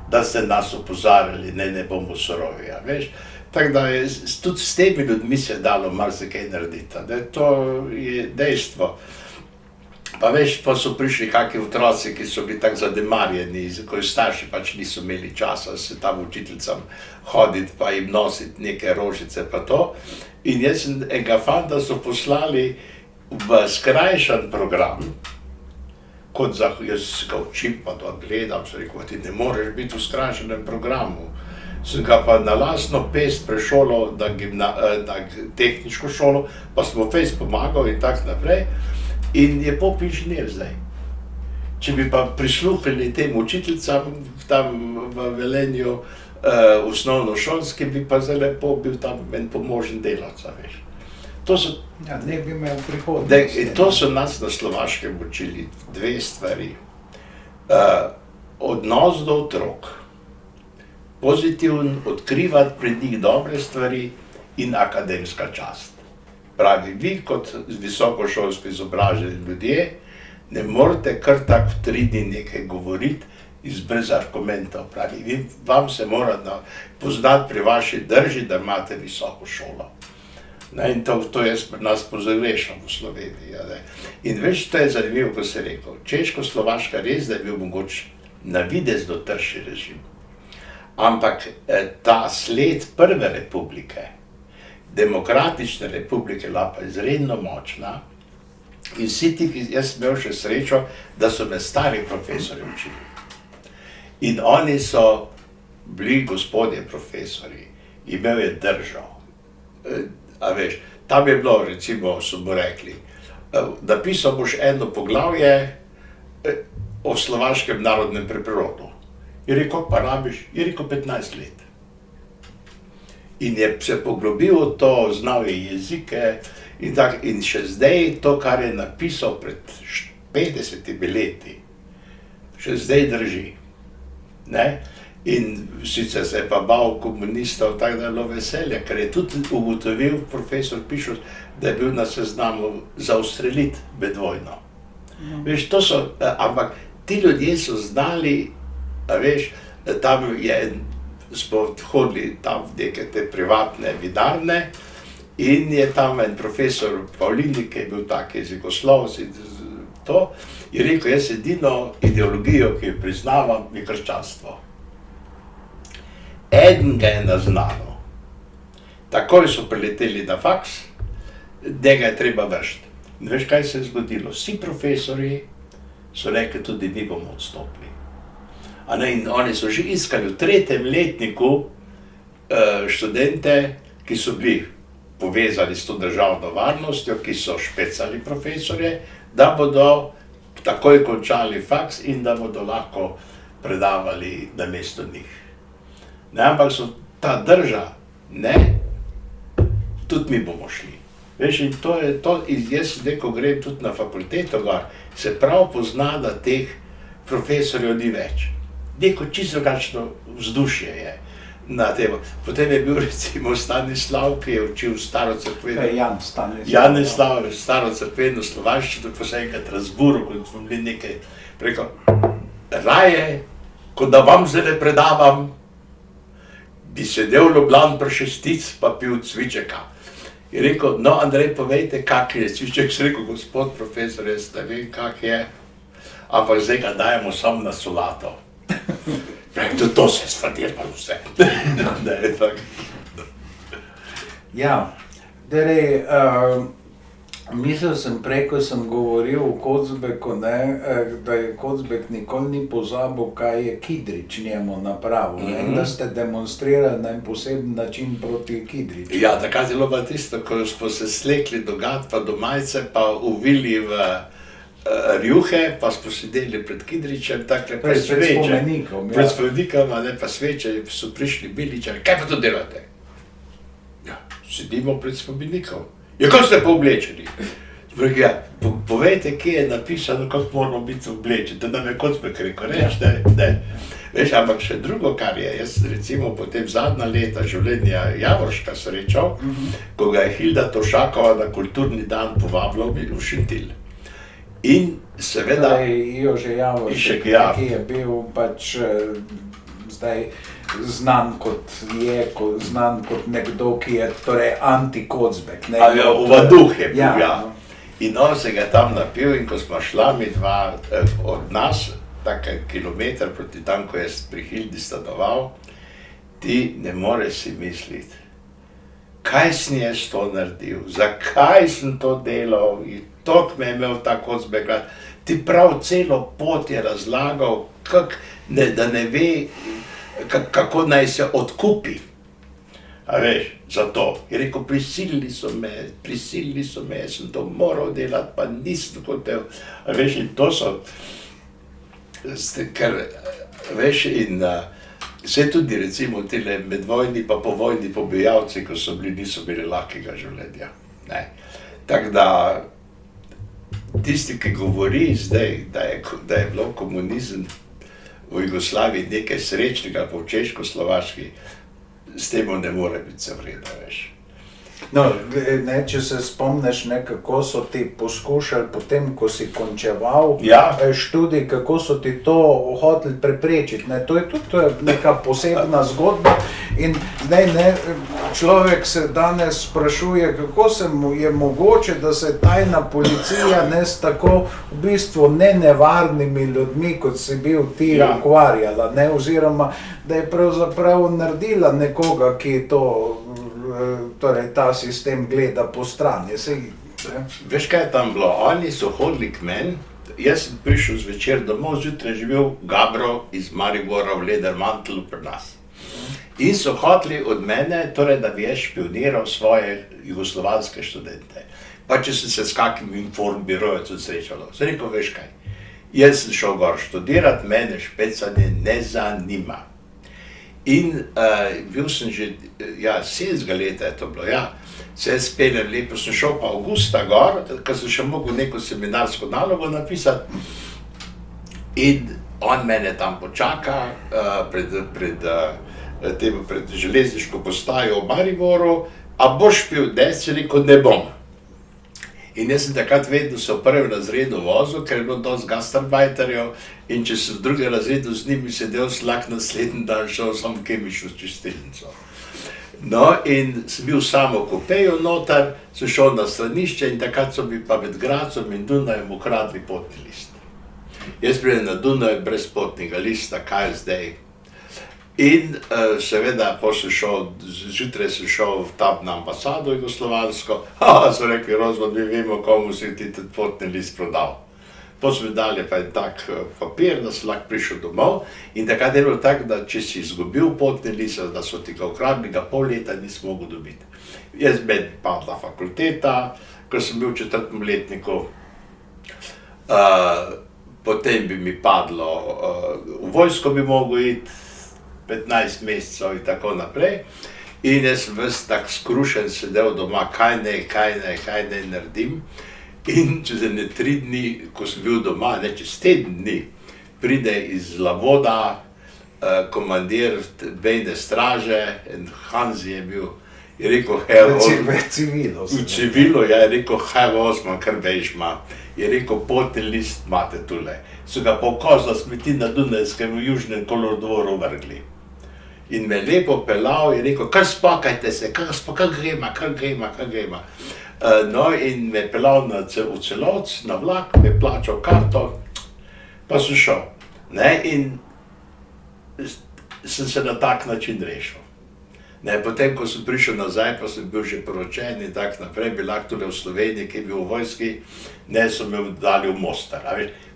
da ste nas opozarjali, ne bomo surovi, a veš. Tako da je, tudi s temi ljudmi se je dalo marsikaj narediti, da to je dejstvo. Pa veš, pa so prišli kakšni otroci, ki so bili tako zademarjeni, ko starši pač niso imeli časa se tam učiteljicam hoditi, pa jim nositi neke rožice pa to. In jaz sem enega fanta so poslali v skrajšan program, kot jaz ga učim, pa to gledam, sem rekel, ti ne moreš biti v skrajšanem programu. Sem ga pa na lastno pest prešolal na tehniško šolo, pa sem mu fejst pomagal in tako naprej. In je pop inženir zdaj. Če bi pa prisluhnili tem učiteljicam tam v Velenju, osnovnošolskim, bi pa zdaj lepo bil tam en pomožen delavec, veš. Ja, ne bi imel prihodnosti. To so nas na Slovaškem učili dve stvari. Odnos do otrok. Pozitiven, odkrivati pred njih dobre stvari in akademska čast. Pravi, vi kot visokošolsko izobraženi ljudje ne morete kar tako v 3 dni nekaj govoriti brez argumentov. Pravi, vam se mora poznati pri vaši drži, da imate visoko šolo. In to jaz pri nas pozavešam v Sloveniji. In veš, to je zanimivo, ko si rekel. Češko-Slovaška res, da je bil mogoče na videz do trši režim. Ampak ta sled prve republike, demokratične republike, bila pa izredno močna. In vsi ti, jaz sem imel še srečo, da so me stari profesori učili. In oni so bili gospodje profesori, imel je držo. A veš, tam je bilo, recimo, so mu rekli, napisal boš eno poglavje o slovaškem narodnem preprodu. Je rekel, pa rabiš? Je rekel, 15 let. In je se poglobil v to, znal je jezike in še zdaj to, kar je napisal pred 50 leti, še zdaj drži. In sicer se je pa bal komunistov, tako da je bilo veselje, ker je tudi ugotovil profesor Pišus, da je bil na seznamu za ustreliti med vojno. Veš, to so, ampak ti ljudje so znali, veš, tam smo hodili tam v neke te privatne vinarne in je tam en profesor Pavlini, ki je bil tak jezikoslovec in to, je rekel, jaz edino ideologijo, ki jo priznavam, je krščanstvo. Eden ga je naznano. Takoj so prileteli na faks, da ga je treba vršiti. In veš, kaj se je zgodilo? Vsi profesori so rekli, tudi mi bomo odstopili. In oni so že iskali v 3. letniku študente, ki so bili povezani s to državno varnostjo, ki so špecali profesorje, da bodo takoj končali faks in da bodo lahko predavali namesto njih. Ampak so ta drža, ne, tudi mi bomo šli. Veš, in to je to, jaz zdaj, ko grem tudi na fakulteto gor, se prav pozna, da teh profesorjev ni več. Neko čisto drugačno vzdušje je na tem. Potem je bil recimo Stanislav, ki je učil starocrkveno. Stanislav, starocrkveno slovaščino, ko se enkrat razburil, ko smo bili nekaj rekel, raje, kot da vam zdaj predavam, bi sedel Ljubljan pri 6 pa pil cvičeka. Je rekel, no, Andrej, povejte, kak je cviček. Sem rekel, gospod profesor, jaz ne vem, kak je, ampak zdaj ga dajemo samo na solato. Tudi to se je sfadiralo vse. Ja, torej, mislil sem prej, ko sem govoril o Kocbeku, da je Kocbek nikoli ni pozabil, kaj je Kidrič njemu napravil, in da ste demonstrirali na en poseben način proti Kidriču. Ja, takrat je bilo pa tisto, ko smo se slekli do gat pa do majice, pa uvili v rjuhe, pa smo sedeli pred Kidričem, takle pa sveče. Pred spomenikom, pa sveče, so prišli Biličani, kaj pa to delate? Ja, sedimo pred spomenikom. Ja, kako ste pa oblečeni? Rekel, ja, povejte, kje je napisano, kako moramo biti oblečeni. Da nam je Kocbek rekel, reč, ne. Veš, ampak še drugo, kar je, jaz recimo potem zadnja leta življenja Javorška srečal, ko ga je Hilda Tošakova na kulturni dan povabila v Šentilj. In seveda... Jože Javoršek, ki je bil pač zdaj znan kot nekdo, ki je torej anti-Kocbek. Ovaduh je bil, ja. In on se ga tam napil in ko smo šla mi dva od nas, tako kilometer proti tam, ko je pri Hildi stanoval, ti ne moreš si misliti, kaj sem jaz to naredil, zakaj sem to delal, in toliko me je imel ta Kocbek rad. Ti prav celo pot je razlagal, da ne ve, kako naj se odkupi. A veš, zato. Je rekel, prisilili so me, jaz sem to moral delati, pa nisem hotel. A veš, in to so, ker, veš, in vse tudi recimo tile medvojni pa povojni pobijalci, ko so bili, niso bili lahkega življenja. Tako da, tisti, ki govori zdaj, da je bilo komunizem v Jugoslaviji nekaj srečnega, pa v Češko-Slovaški, s tem ne more biti se vredno, veš. No, če se spomniš, kako so ti poskušali potem, ko si končeval študij, kako so ti to hoteli preprečiti. To je tudi neka posebna zgodba in zdaj človek se danes sprašuje, kako je mogoče, da se tajna policija s tako v bistvu nevarnimi ljudmi, kot si bil ti, ukvarjala, oziroma da je pravzaprav naredila nekoga, ki to torej ta sistem gleda po strani. Veš, kaj je tam bilo? Oni so hodili k meni, jaz sem prišel zvečer domov, zjutraj živel Gabro iz Maribora v Ledermantelu pri nas. In so hoteli od mene, torej, da bi jaz špioniral svoje jugoslovanske študente. Pa če sem se s kakim informbirojecem srečal, sem rekel, veš kaj, jaz sem šel gor študirat, mene špecanje ne zanima. In bil sem že, 70 leta je to bilo, se je speljem lepo, sem šel pa avgusta gor, ker sem še mogel neko seminarsko nalogo napisati. In on mene tam počaka pred železniško postajo v Mariboru, a boš pil, sem rekel, ne bom. In jaz sem takrat vedno se v prvem razredu vozil, ker je bilo dosti gastarbajterjev, in če sem v drugem razredu z njimi sedel, slak naslednji dan šel sam kemično čistilnico. No, in sem bil samo v kupeju noter, sem šel na stranišče in takrat so mi pa med Grazom in Dunajem ukradli potni list. Jaz pridem na Dunaj brez potnega lista, kaj je zdaj. In seveda, zjutraj sem šel tam na ambasado jugoslovansko, so rekli, Rozman, mi vemo, komu si ti potni list prodal. To so mi dali pa en tak papir, da sem lahko prišel domov in takrat je bilo tako, da če si izgubil potni list, da so ti ga ukradli, ga pol leta nisi mogel dobiti. Jaz meni padla fakulteta, ko sem bil v 4. letniku, potem bi mi padlo, v vojsko bi mogel iti, 15 mesecev in tako naprej. In jaz sem ves tak skrušen sedel doma, kaj ne naredim. In čez 3 dni, ko sem bil doma, čez 7 dni, pride iz Lavoda komandir bejne straže, en Hanzi je bil, je rekel, v civilu. V civilu, je rekel, Osman, kar veš ima. Je rekel, potni list imate tule. So ga po kozla smeti na Dunajskem v južnem kolodvoru vrgli. In me lepo pelal in rekel, kar spakajte se, kar grema. No, in me pelal v Celovc, na vlak, me plačal karto, pa sem šel. In sem se na tak način rešil. Potem, ko sem prišel nazaj, pa sem bil že poročen in tak naprej, bi lahko tudi v Sloveniji, ki je bil v vojski, so me dali v Mostar.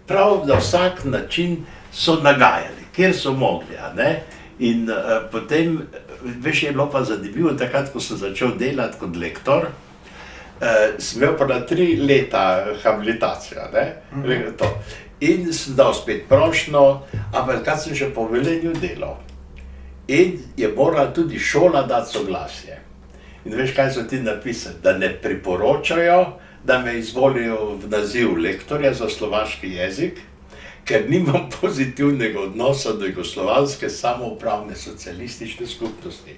Prav na vsak način so nagajali, kjer so mogli. In potem, veš, je bilo pa zanimivo, takrat, ko sem začel delati kot lektor, sem imel pa na 3 leta habilitacijo, in sem dal spet prošnjo, ampak takrat sem še po Velenju delal. In je morala tudi šola dati soglasje. In veš, kaj so ti napisali? Da ne priporočajo, da me izvolijo v naziv lektorja za slovaški jezik, ker nimam pozitivnega odnosa do jugoslovanske samoupravne socialistične skupnosti.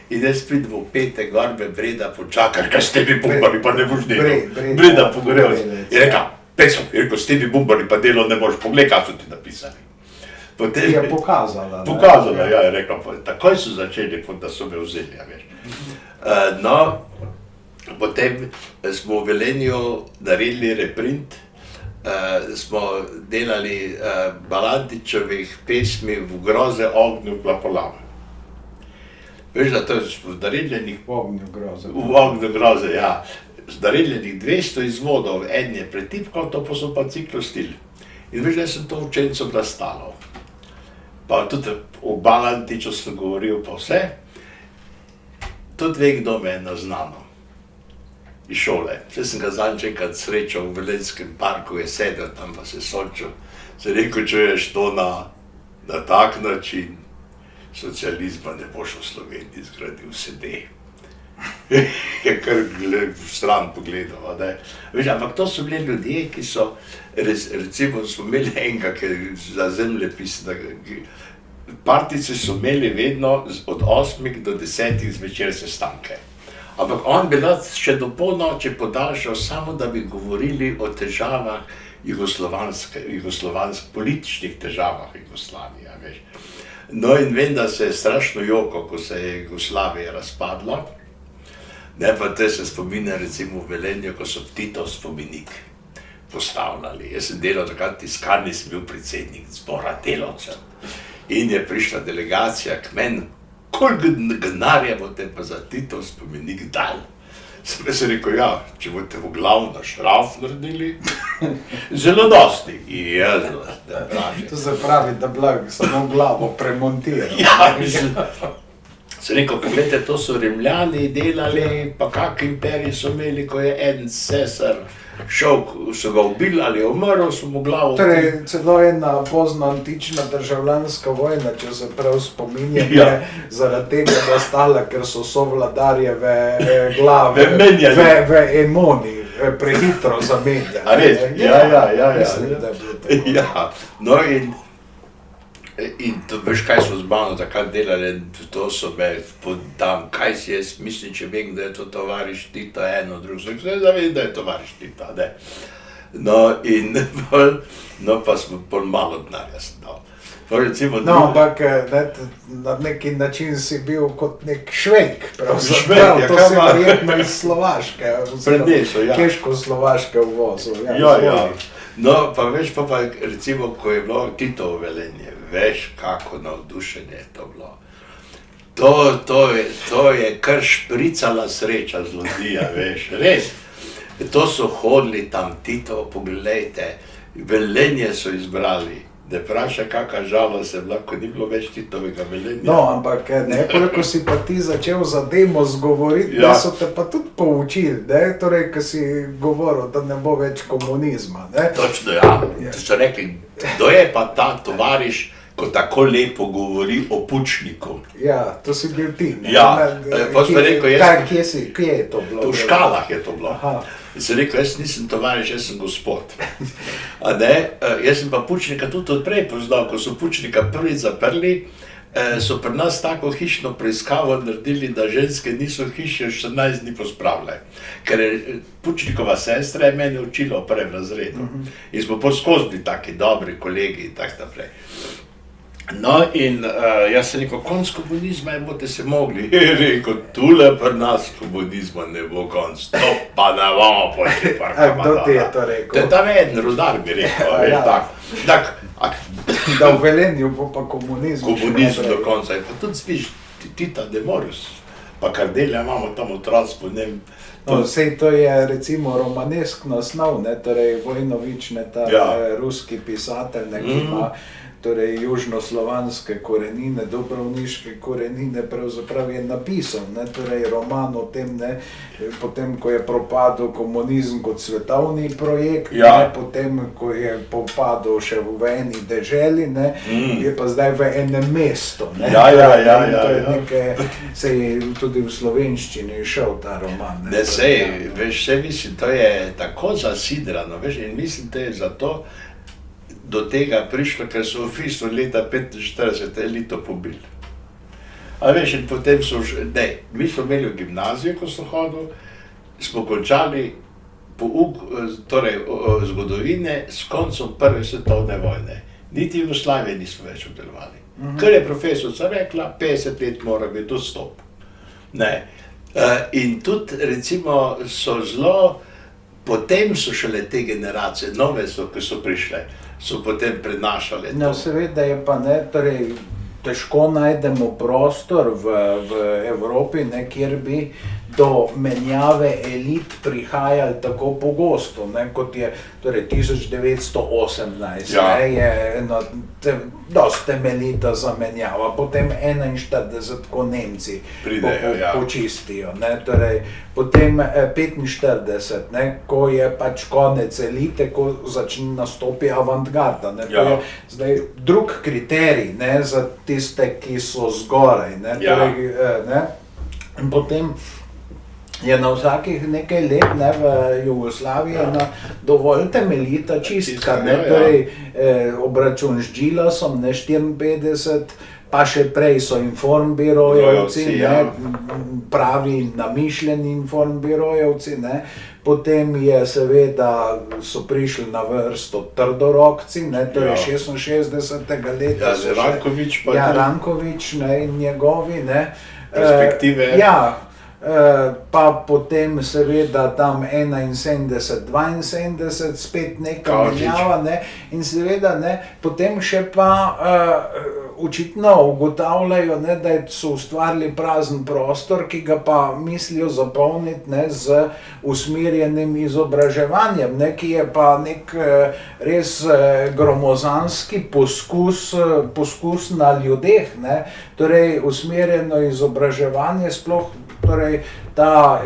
In jaz pridem v petek, gorbe Breda počakaj, kaj s tebi bumbari, pa ne boš delal. Breda pogorel. Je rekla, Peco, je rekel, s tebi bumbari, pa delo ne boš, poglej, kaj so ti napisali. Potem Je pokazala. Pokazala, ja, je rekla, takoj so začeli, kot da so me vzeli, ja, veš. No, potem smo v Velenju naredili reprint, smo delali Balantičevih pesmi v groze ognju plapolava. Veš, da to je naredljenih V ognju groze. v ognju groze, ja. Naredljenih 200 izvodov, en je pretipkal, to pa so pa ciklostil. In veš, da sem to učencom nastalo. Pa tudi o Balantiču sem govoril pa vse. Tudi ve, kdo me je naznano iz šole. Vse sem ga zadnjič enkrat srečal v Velenskem parku, je sedel tam pa se sončil. Sem rekel, čuješ to na tak način, socializma ne boš v Sloveniji zgradil, sede. Je kar v stran pogledal, ne. Veš, ampak to so bili ljudje, ki so, recimo smo imeli enega, ki je za zemljepis, partijci so imeli vedno od 8 do 10 zvečer sestanke. Ampak on bi rad še do polnoči podaljšal, samo da bi govorili o težavah političnih težavah Jugoslavije, veš. No in vem, da se je strašno jokal, ko se je Jugoslavija razpadla. Ne, pa te se spominja recimo v Velenju, ko so Titov spomenik postavljali. Jaz sem delal takrat tiskarni, sem bil predsednik zbora delavcev. In je prišla delegacija k meni, koliko denarja boste pa za Titov spomenik dali? Sem jaz rekel, ja, če boste v glavno šraf naredili, zelo dosti. To se pravi, da blag samo glavo premontiral. Ja, mislim. Sem rekel, pogledajte, to so Rimljani delali, pa kak imperij so imeli, ko je en cesar šel, so ga ubili ali je umrl, so mu glavo... Torej, celo ena pozna antična državljanska vojna, če se prav spominjam, je zaradi tega nastala, ker so sovladarjeve glave v Emoni prehitro zamenjali. A res? Ja. Mislim, da je bilo tako. Ja, no in to, veš, kaj so z mano takrat delali, to so me podam, kaj si jaz mislim, če vem, da je to tovariš Tito, eno, drugo, vse zavem, da je tovariš Tito, ne. No, pa smo pol malo denarja sem dal. No, ampak na neki način si bil kot nek Švejk, Švejk, to si verjetno iz Slovaške, Prenesel, ja. Češko-Slovaške uvozil. Ja. No, pa veš, pa recimo, ko je bilo Titovo Velenje, veš, kako navdušenje je to bilo. To je kar špricala sreča z ljudja, veš, res. To so hodili tam, Titovo, pogledajte, Velenje so izbrali. Ne vpraša, kakva žalost je bila, ko ni bilo več Titovega Velenja. No, ampak ko si pa ti začel za Demos govoriti, da so te pa tudi poučili, torej, ko si govoril, da ne bo več komunizma. Točno, ja. So rekli, kdo je pa ta tovariš, ko tako lepo govori o Pučniku. Ja, to si bil ti. Ja, pa sem rekel, kje je to bilo? V Škalah je to bilo. Aha. In sem rekel, jaz nisem tovariš, jaz sem gospod. Jaz sem pa Pučnika tudi odprej poznal, ko so Pučnika prvi zaprli, so pri nas tako hišno preiskavo naredili, da ženske niso hiše 14 dni pospravile. Ker je Pučnikova sestra je mene učila v prvem razredu. In smo skozi bili taki dobri kolegi in tako naprej. No in jaz sem rekel, konc komunizma boste se mogli. Je rekel, tule pri nas komunizma ne bo konc, to pa ne bomo počeli. Kdo ti je to rekel? To je tam en rudar bi rekel, veš, tako. Da v Velenju bo pa komunizm. Komunizm do konca. Pa tudi spiš Tita de Moris, pa Kardelja imamo tam otroci po njem. Sej to je recimo romaneskna snov, torej Vojnovič, ta ruski pisatelj, ki ima torej južnoslovanske korenine, dubrovniške korenine pravzaprav je napisal, ne, torej roman o tem, ne, potem, ko je propadel komunizem kot svetovni projekt, ne, potem, ko je popadel še v eni deželi, ne, je pa zdaj v enem mestu, ne. To je nekaj, se je tudi v slovenščini šel ta roman. Ne, sej, veš, mislim, to je tako zasidrano, veš, in mislim, to je zato do tega prišlo, ker so v bistvu leta 45 elito pobili. A veš, in potem so mi smo imeli v gimnaziji, ko so hodili, smo končali pouk, torej zgodovine s koncem Prve svetovne vojne. Niti Jugoslavije nismo več obdelovali. Ker je profesorica rekla, 50 let mora biti odstop. Ne. In tudi, recimo, so zelo, potem so šele te generacije, nove so, ki so prišle, so potem prenašale to. No, seveda je pa, ne, torej, težko najdemo prostor v Evropi, ne, kjer bi do menjave elit prihajali tako pogosto, ne, kot je torej 1918, ne, je eno dosti temeljita zamenjava, potem 41, ko Nemci počistijo, ne, torej potem 45, ne, ko je pač konec elite, ko začne nastopi avantgarda, ne, to je zdaj drug kriterij, ne, za tiste, ki so zgoraj, ne, torej, ne, in potem je na vsakih nekaj let, ne, v Jugoslaviji ena dovolj temeljita čistka, ne, torej obračun z Đilasom, ne, 54, pa še prej so informbirojevci, ne, pravi namišljeni informbirojevci, ne, potem je seveda so prišli na vrsto trdorokci, ne, torej 66. leta. Ranković pa Ranković, ne, in njegovi, ne. Perspektive. Pa potem seveda tam 71, 72, spet neka menjava, ne, in seveda, ne, potem še pa očitno ugotavljajo, ne, da so ustvarili prazen prostor, ki ga pa mislijo zapolniti, ne, z usmerjenim izobraževanjem, ne, ki je pa nek res gromozanski poskus na ljudeh, ne, torej usmerjeno izobraževanje, sploh torej ta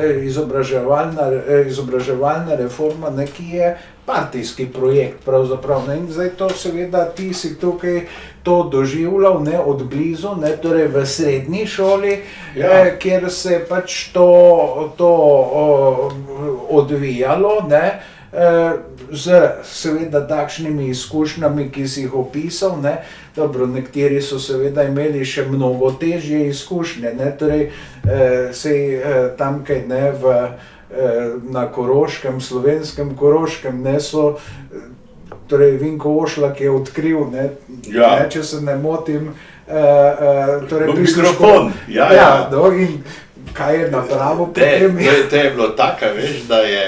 izobraževalna reforma, ne, ki je partijski projekt pravzaprav, ne, in zdaj to seveda ti si tukaj to doživljal, ne, od blizu, ne, torej v srednji šoli, kjer se je pač to odvijalo, ne, z seveda takšnimi izkušnjami, ki si jih opisal, ne, dobro, nekateri so seveda imeli še mnogo težje izkušnje, ne, torej tamkaj, ne, na Koroškem, slovenskem Koroškem, ne, so, torej Vinko Ošlak je odkril, ne, če se ne motim, torej mikrofon, in kaj je napravil potem? To je bilo tako, veš, da je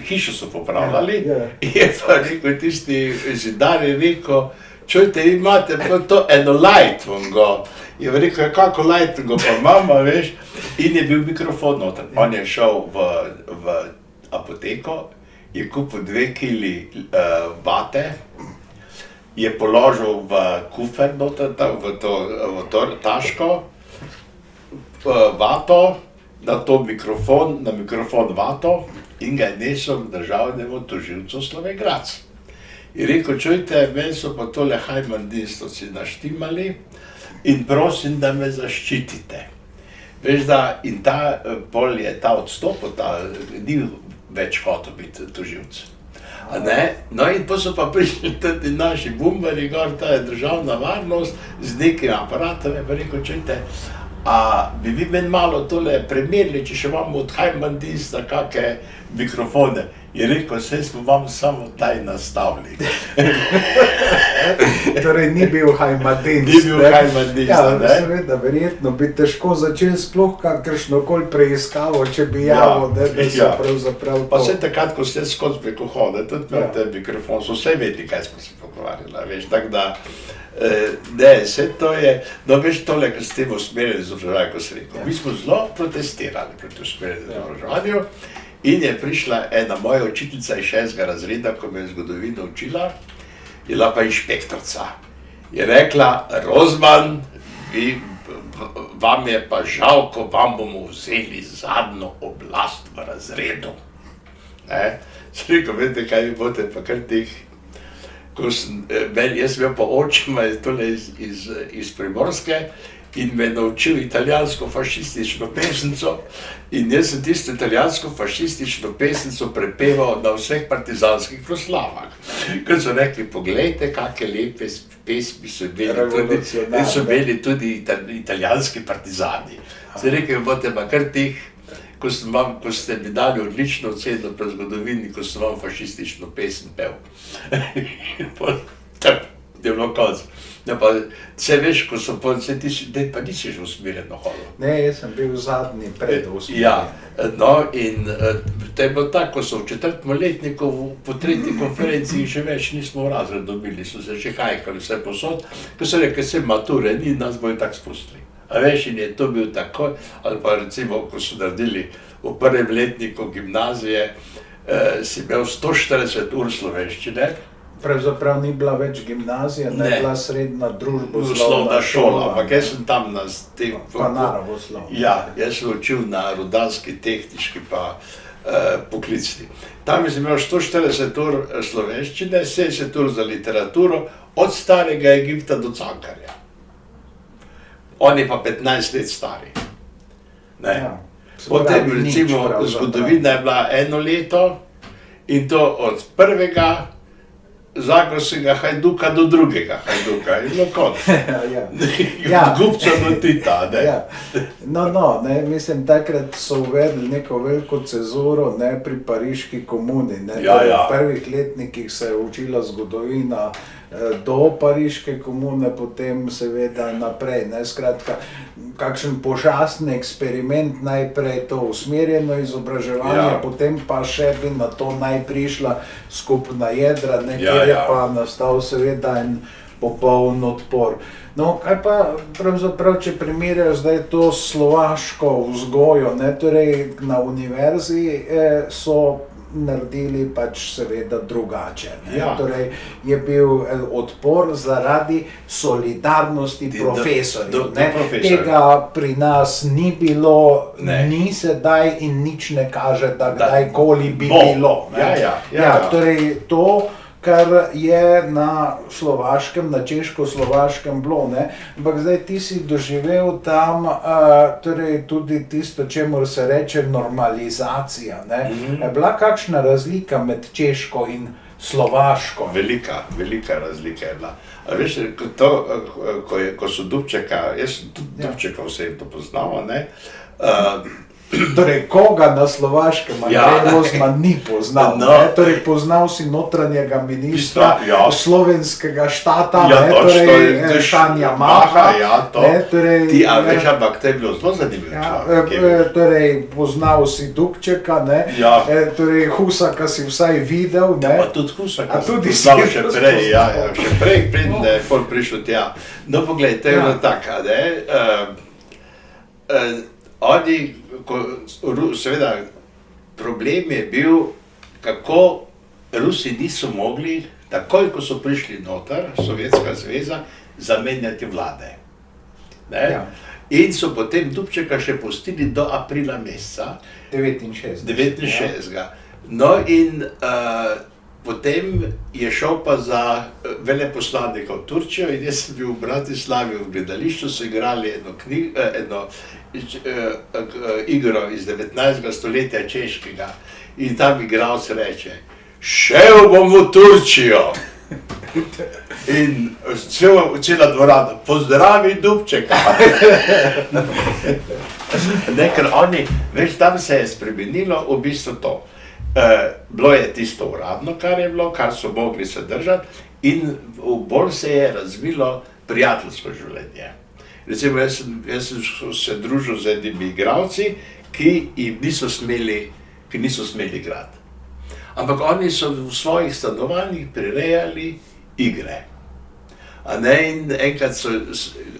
hišo so popravljali, je pa rekel tisti zidar, je rekel, čujte, vi imate pa to eno lightingo. Je rekel, kako lightingo pa imamo, veš, in je bil mikrofon noter. On je šel v apoteko, je kupil 2 kili vate, je položil v kufer noter, v to taško, vato, na mikrofon vato, in ga je nesel državnemu tožilcu Slovenj Gradcu. In rekel, čujte, meni so pa tole hajmandistovci naštimali in prosim, da me zaščitite. Veš, da in pol je ta odstopil, ni več hotel biti tožilc. No in pa so pa prišli tudi naši bumbari gor, ta je državna varnost, z nekim aparatom, je pa rekel, čujte, a bi vi meni malo tole premerili, če še imamo od hajmandista kakšne mikrofone? Je rekel, saj smo vam samo taj nastavili. Torej ni bil hajmadist. Ni bil hajmadist, ne? Seveda, verjetno bi težko začeli sploh kakršnokoli preiskavo, če bi javil, da so pravzaprav to. Pa vse takrat, ko ste skozi preko hode, tudi imate mikrofon, so vse vedeli, kaj smo se pogovarjali, veš, tako da, ne, vse to je, no veš tole, kar s tem usmerjali izobraževanje, ko si rekel, mi smo zelo protestirali proti usmerjali izobraževanju. In je prišla ena moja učiteljica iz 6. razreda, ko me je zgodovino učila, je bila pa inšpektorica. Je rekla, Rozman, vam je pa žal, ko vam bomo vzeli zadnjo oblast v razredu. Sem rekel, veste, kaj vi boste pa kar teh. Jaz sem imel pa očima iz Primorske in me naučil italijansko fašistično pesnico in jaz sem tisto italijansko fašistično pesnico prepeval na vseh partizanskih proslavah. Ker so rekli, poglejte, kakšne lepe pesmi so imeli tudi italijanski partizani. Sem rekel, boste pa kar teh, ko ste mi dali odlično oceno pri zgodovini, ko sem vam fašistično pesem pel. Je bilo konc. Ja, pa vse veš, ko so ti pa nisi že usmerjeno hodil. Ne, jaz sem bil zadnji pred usmerjen. Ja, no in to je bilo tako, ko so v 4. letniku po 3. konferenciji še več nismo v razred dobili, so se že hajkali vse posod, ko so rekli, se mature ni, nas bojo tako spustili. A veš, in je to bil takoj, ali pa recimo, ko so naredili v 1. letniku gimnazije, si imel 140 ur slovenščine. Pravzaprav ni bila več gimnazija, ne bila srednja družboslovna šola, ampak jaz sem tam na pa naravoslovna. Ja, jaz sem učil na rudarski, tehniški pa poklicni. Tam sem imel 140 ur slovenščine, 70 ur za literaturo, od starega Egipta do Cankarja. Oni pa 15 let stari. Potem recimo zgodovina je bila 1 leto in to od prvega zagorskega Hajduka do drugega Hajduka, in bilo konc. Od Gubca do Tita, ne. No, mislim, takrat so uvedli neko veliko cezuro pri Pariški komuni. V prvih letnikih se je učila zgodovina do Pariške komune, potem seveda naprej. Skratka, kakšen požasten eksperiment, najprej to usmerjeno izobraževanje, potem pa še bi na to naj prišla skupna jedra, kjer je pa nastal seveda en popoln odpor. No, kaj pa pravzaprav, če primerjajo zdaj to slovaško vzgojo, torej na univerzi so naredili pač seveda drugače. Torej je bil odpor zaradi solidarnosti profesorjev. Tega pri nas ni bilo, ni sedaj in nič ne kaže, da kdajkoli bi bilo. Torej to, kar je na slovaškem, na češko-slovaškem bilo, ampak zdaj ti si doživel tam torej tudi tisto, čemur se reče normalizacija. Je bila kakšna razlika med češko in slovaško? Velika razlika je bila. Veš, ko so Dubčeka, jaz sem tudi Dubčeka osebno poznal, Torej, koga na slovaškem Andrej Rozman ni poznal? Torej, poznal si notranjega ministra slovenskega štata, torej Šanja Maha. Ti, a veš, ampak to je bilo zelo zanimivo človek. Torej, poznal si Dubčeka, torej Husaka si vsaj videl. Pa tudi Husaka si poznal še prej, še prej, preden je prišel tja. No, poglej, to je bilo tako, oni, seveda, problem je bil, kako Rusi niso mogli, takoj ko so prišli noter, Sovjetska zveza, zamenjati vlade. In so potem Dubčeka še pustili do aprila meseca. 69. No in potem je šel pa za veleposlanika v Turčijo in jaz sem bil v Bratislavi v gledališču, so igrali eno igro iz 19. stoletja češkega in tam igralec reče: "Šel bom v Turčijo." In cela dvorana: "Pozdravi Dubčeka." Ker oni, veš, tam se je spremenilo v bistvu to. Bilo je tisto uradno, kar je bilo, kar so mogli se držati, in bolj se je razvilo prijateljsko življenje. Recimo, jaz sem se družil z enimi igralci, ki niso smeli igrati. Ampak oni so v svojih stanovanjih prirejali igre. In enkrat so,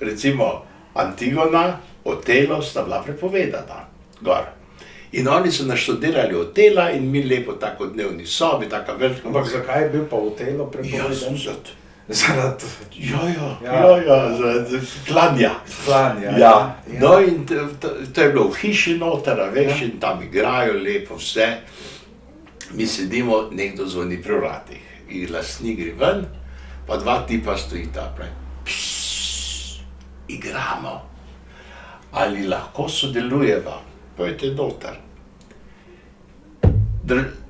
recimo, Antigona, Otelo sta bila prepovedana gor. In oni so naštudirali hotela in mi lepo tako dnevni sobi, taka velika. Ampak zakaj je bil pa hotelo prepovedan? Zaradi Zaradi klanja. klanja. Ja, no in to je bilo v hiši noter, a veš, in tam igrajo lepo vse. Mi sedimo, nekdo zvoni pri vratih in lastnik gre ven, pa dva tipa stojita prej. Igramo. Ali lahko sodelujeva? Pojdite noter.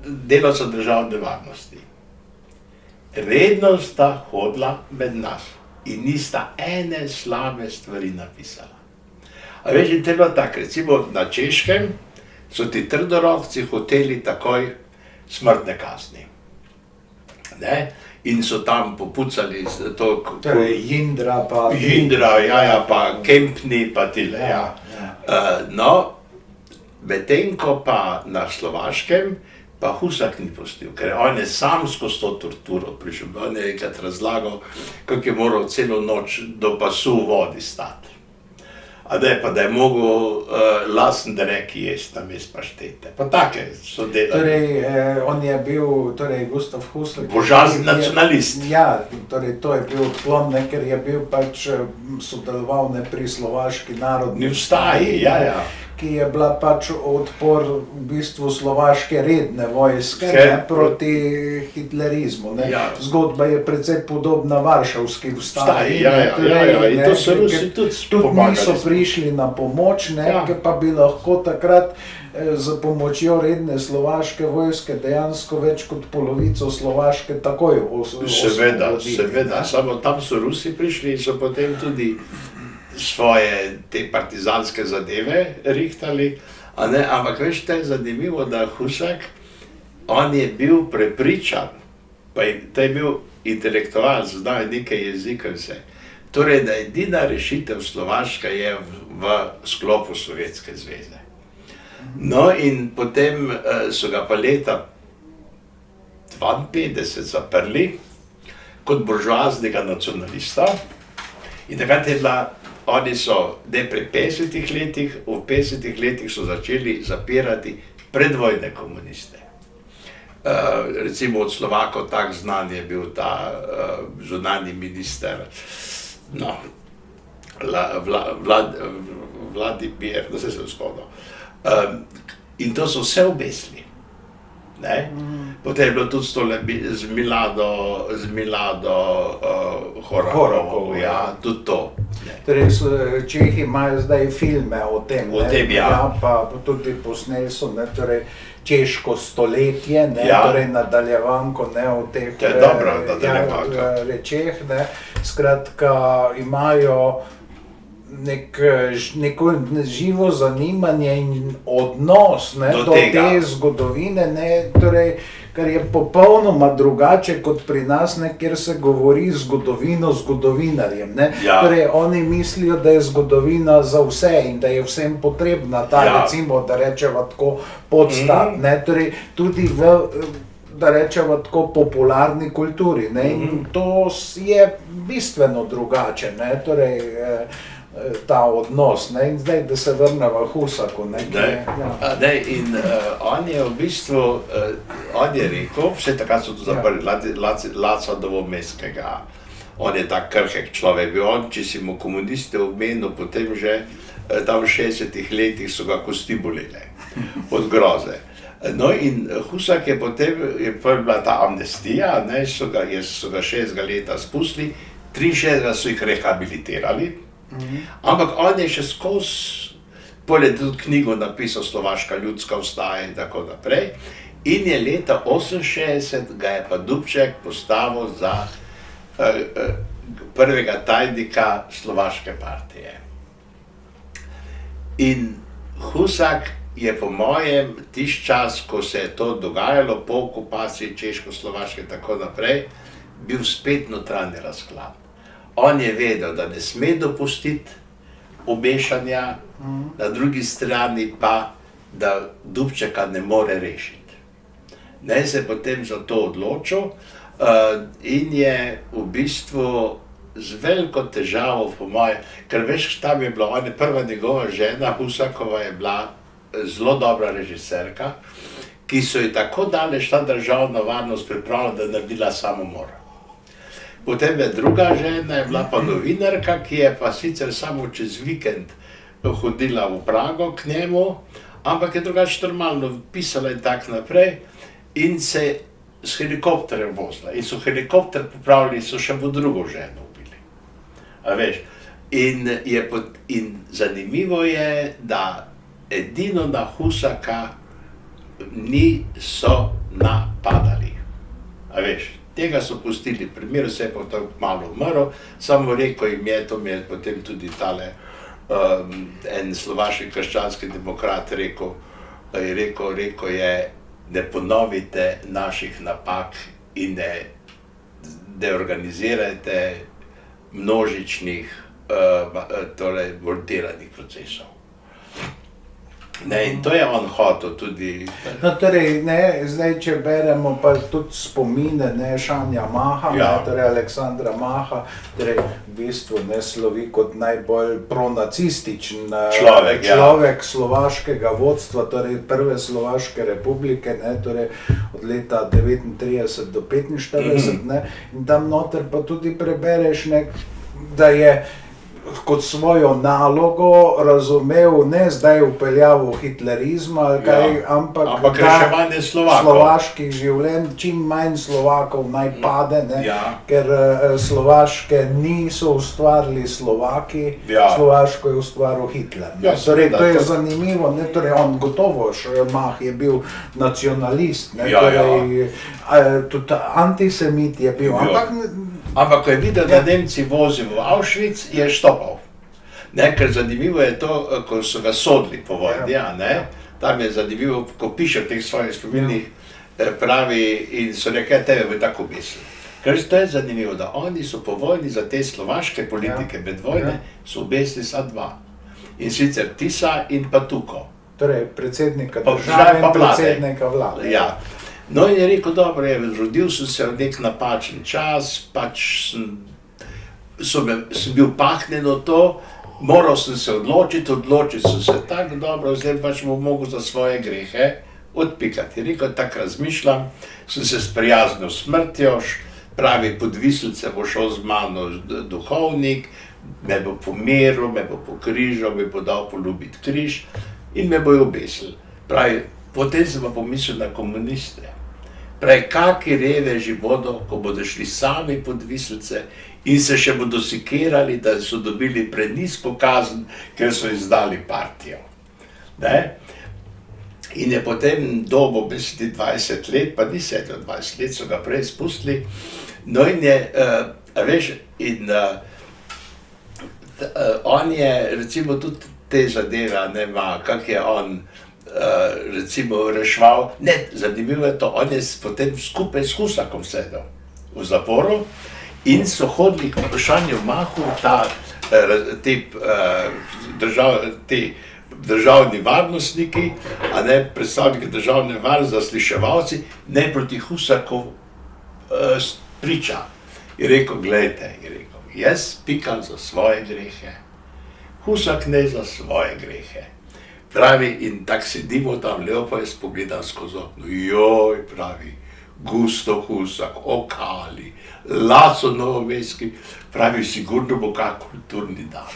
Delavca državne varnosti. Redno sta hodila med nas in nista ene slabe stvari napisala. A veš, in telo tako, recimo na Češkem so ti trdorovci hoteli takoj smrtne kazni. Ne? In so tam popucali to, Torej Jindra pa... Jindra, pa Kempni, pa tile, ja. No, medtem ko pa na Slovaškem, pa Husak ni pustil, ker on je sam skozi to torturo prišel. On je enkrat razlagal, kako je moral celo noč do pasu v vodi stati. A da je mogel lasen drek jesti namesto paštete. Pa take so delali. Torej, on je bil, Gustav Husak... Božazni nacionalist. Ja, torej to je bil odklon, ker je bil pač sodeloval pri slovaški narodni vstaji, ki je bila pač odpor v bistvu slovaške redne vojske proti hitlerizmu. Zgodba je precej podobna varšavski vstaji. In to so Rusi tudi pomagali. Niso prišli na pomoč, pa bi lahko takrat z pomočjo redne slovaške vojske dejansko več kot polovico Slovaške takoj osvobodili. Seveda, samo tam so Rusi prišli in so potem tudi svoje te partizanske zadeve rihtali, ampak veš, to je zanimivo, da Husak, on je bil prepričan, pa to je bil intelektualec, znal nekaj jezikov vse, torej, da edina rešitev Slovaška je v sklopu Sovjetske zveze. No in potem so ga pa leta 52 zaprli kot buržoaznega nacionalista in takrat je bila. Oni so, pri 50 letih, v 50 letih so začeli zapirati predvojne komuniste. Recimo od Slovakov tak znan je bil ta zunanji minister, Vladimir, da se spomnim. In to so vse obesili. Potem je bilo tudi z Milado Horokov, tudi to. Torej, Čehi imajo zdaj filme o tem, pa tudi posneli so Češko stoletje, torej nadaljevanko o teh rečeh. Skratka, imajo neko živo zanimanje in odnos do te zgodovine, kar je popolnoma drugače kot pri nas, kjer se govori zgodovino zgodovinarjem. Torej, oni mislijo, da je zgodovina za vse in da je vsem potrebna ta, recimo, da rečeva tako, podstat. Torej, tudi v, da rečeva tako, popularni kulturi. In to je bistveno drugače. Torej, ta odnos, in zdaj, da se vrneva Husaku. In on je v bistvu, on je rekel, vse takrat so to zaprli, Laca Novomeskega, on je tak krhek človek, on, če si mu komuniste omenil, potem že tam v 60 letih so ga kosti bolele, od groze. No in Husak je potem, je bila ta amnestija, so ga 60 leta spustili, 63 so jih rehabilitirali, ampak on je še skozi, poleg tudi knjigo napisal Slovaška ljudska vstaja in tako naprej, in je leta 68 ga je pa Dubček postavil za prvega tajnika Slovaške partije. In Husak je po mojem tisti čas, ko se je to dogajalo po okupaciji Češko-Slovaške in tako naprej, bil spet notranji razklad. On je vedel, da ne sme dopustiti obešanja, na drugi strani pa, da Dubčeka ne more rešiti. Se je potem za to odločil in je v bistvu z veliko težavo, po moje, ker veš, tam je bila, prva njegova žena, Husakova, je bila zelo dobra režiserka, ki so ji tako daleč ta državna varnost pripravila, da je naredila samomor. Potem je druga žena, je bila pa novinarka, ki je pa sicer samo čez vikend hodila v Prago k njemu, ampak je drugače normalno pisala in tak naprej in se s helikopterjem vozila. In so helikopter popravili, so še v drugo ženo ubili. A veš, in zanimivo je, da edino na Husaka niso napadali. A veš, tega so pustili, primer se je pa tako malo umrl, samo rekel jim je, to mi je potem tudi tale en slovaški krščanski demokrat rekel, ne ponovite naših napak in ne organizirajte množičnih, torej voltiranih procesov. Ne, in to je on hotel tudi. No, torej, ne, zdaj, če beremo pa tudi spomine, ne, Šanja Maha, Ja. torej Aleksandra Maha, torej v bistvu ne slovi kot najbolj pronacističen človek slovaškega vodstva, torej prve Slovaške republike, ne, torej od leta 39 do 45, ne, in tam noter pa tudi prebereš, ne, da je kot svojo nalogo razumel ne zdaj vpeljavo hitlerizma ali kaj, ampak reševanje Slovakov. Slovaških življenj, čim manj Slovakov naj pade, ne, Ja. ker Slovaške niso ustvarili Slovaki, Ja. Slovaško je ustvaril Hitler. Ne. Ja, Torej, seveda, to je to- zanimivo, ne, torej on gotovo, Mah je bil nacionalist, ne, Ja, torej, tudi antisemit je bil, ampak Ampak ko je videl, da Nemci vozijo v Auschwitz, je štopal. Ne, ker zanimivo je to, ko so ga sodili po vojni, ja, ne, tam je zanimivo, ko piše v teh svojih spominih, pravi in so rekli, tebe bo tako mislil. Ker to je zanimivo, da oni so po vojni za te slovaške politike med vojne, so obesili sa dva. In sicer Tisa in pa Tuko. torej predsednika Pa države pa in vlade. predsednika vlade. Ja. No in je rekel, dobro, rodil sem se v nek napačen čas, pač sem bil pahnjen v to, moral sem se odločiti sem se tako dobro, zdaj pač bom mogel za svoje grehe odpikati. Je rekel, tako razmišljam, sem se sprijaznil s smrtjo, pravi pod Viselce bo šel z mano duhovnik, me bo pomeril, me bo pokrižal, me bo dal poljubiti križ in me bojo obesili. Pravi, potem sem pa pomislil na komuniste. Pravi, kaki reveži bodo, ko bodo šli sami pod Viselce in se še bodo sikirali, da so dobili prenizko kazen, ker so izdali partijo. Ne? In je potem dobo, mislim, 20 let, pa ni sedel 20 let, so ga prej spustili. No in je, veš, in on je, recimo, tudi te zadeve, ne vem, kak je on, recimo, reševal. Ne, zanimivo je to, on je potem skupaj s Husakom sedel v zaporu in so hodili k vprašanju Mahu, ti državni varnostniki, a ne predstavniki državne varnosti, zasliševalci, ne proti Husaku priča. Je rekel, gledajte, jaz pikam za svoje grehe, Husak ne za svoje grehe. Pravi, in tako sedimo tam, lepo jaz pogledam skozi okno, joj, pravi, Gusto Husak, Okali, Laco Novomeški, pravi, sigurno bo kak kulturni dan,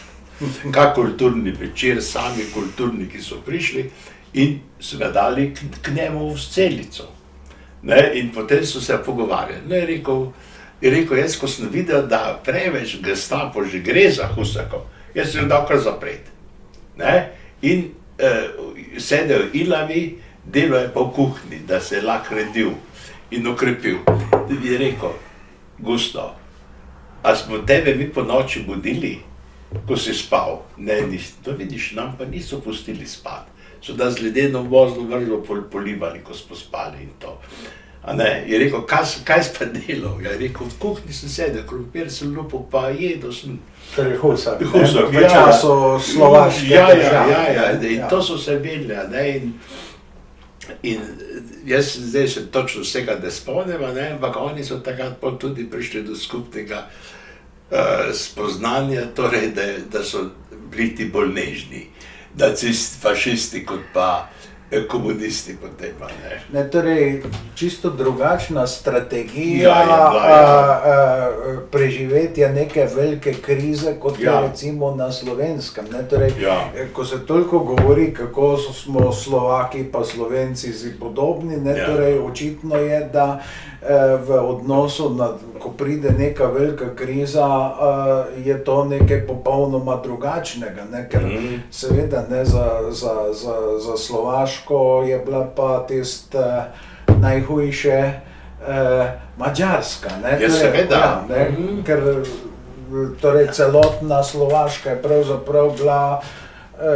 kak kulturni večer, sami kulturniki so prišli in so ga dali k njemu v celico. Ne, in potem so se pogovarjali. No, je rekel, jaz, ko sem videl, da preveč Gestapo že gre za Husakov, jaz sem dal kar zapret. Ne, in sedel v Ilavi, delo je pa v kuhinji, da se je lahko redil in okrepil. Je rekel, Gusto, a smo tebe mi po noči budili, ko si spal? Ne, to vidiš, nam pa niso pustili spati. So da z ledenom vozlo vrlo polivali, ko smo spali in to. A ne, je rekel, kaj si pa delal? Je rekel, v kuhinji sem sedel, krompir sem lupil, pa jedel sem. Torej Husak, Husak, v času Slovaške države. Ja, in to so se vedeli, ne, in jaz zdaj se točno vsega ne spomnim, ne, ampak oni so takrat tudi prišli do skupnega spoznanja, torej, da so bili ti bolj nežni. nacisti, fašisti kot pa komunisti potem, ne. Ne, torej, čisto drugačna strategija Ja, je bila, preživetja neke velike krize, kot je Ja. recimo na Slovenskem. Ne, torej, Ja. ko se toliko govori, kako smo Slovaki pa Slovenci si podobni, ne, Ja. torej, očitno je, da v odnosu, ko pride neka velika kriza, je to nekaj popolnoma drugačnega, ne, ker seveda ne, za Slovaško je bila pa tista najhujše Madžarska, ne, Ja, seveda. ja, ne, ker torej celotna Slovaška je pravzaprav bila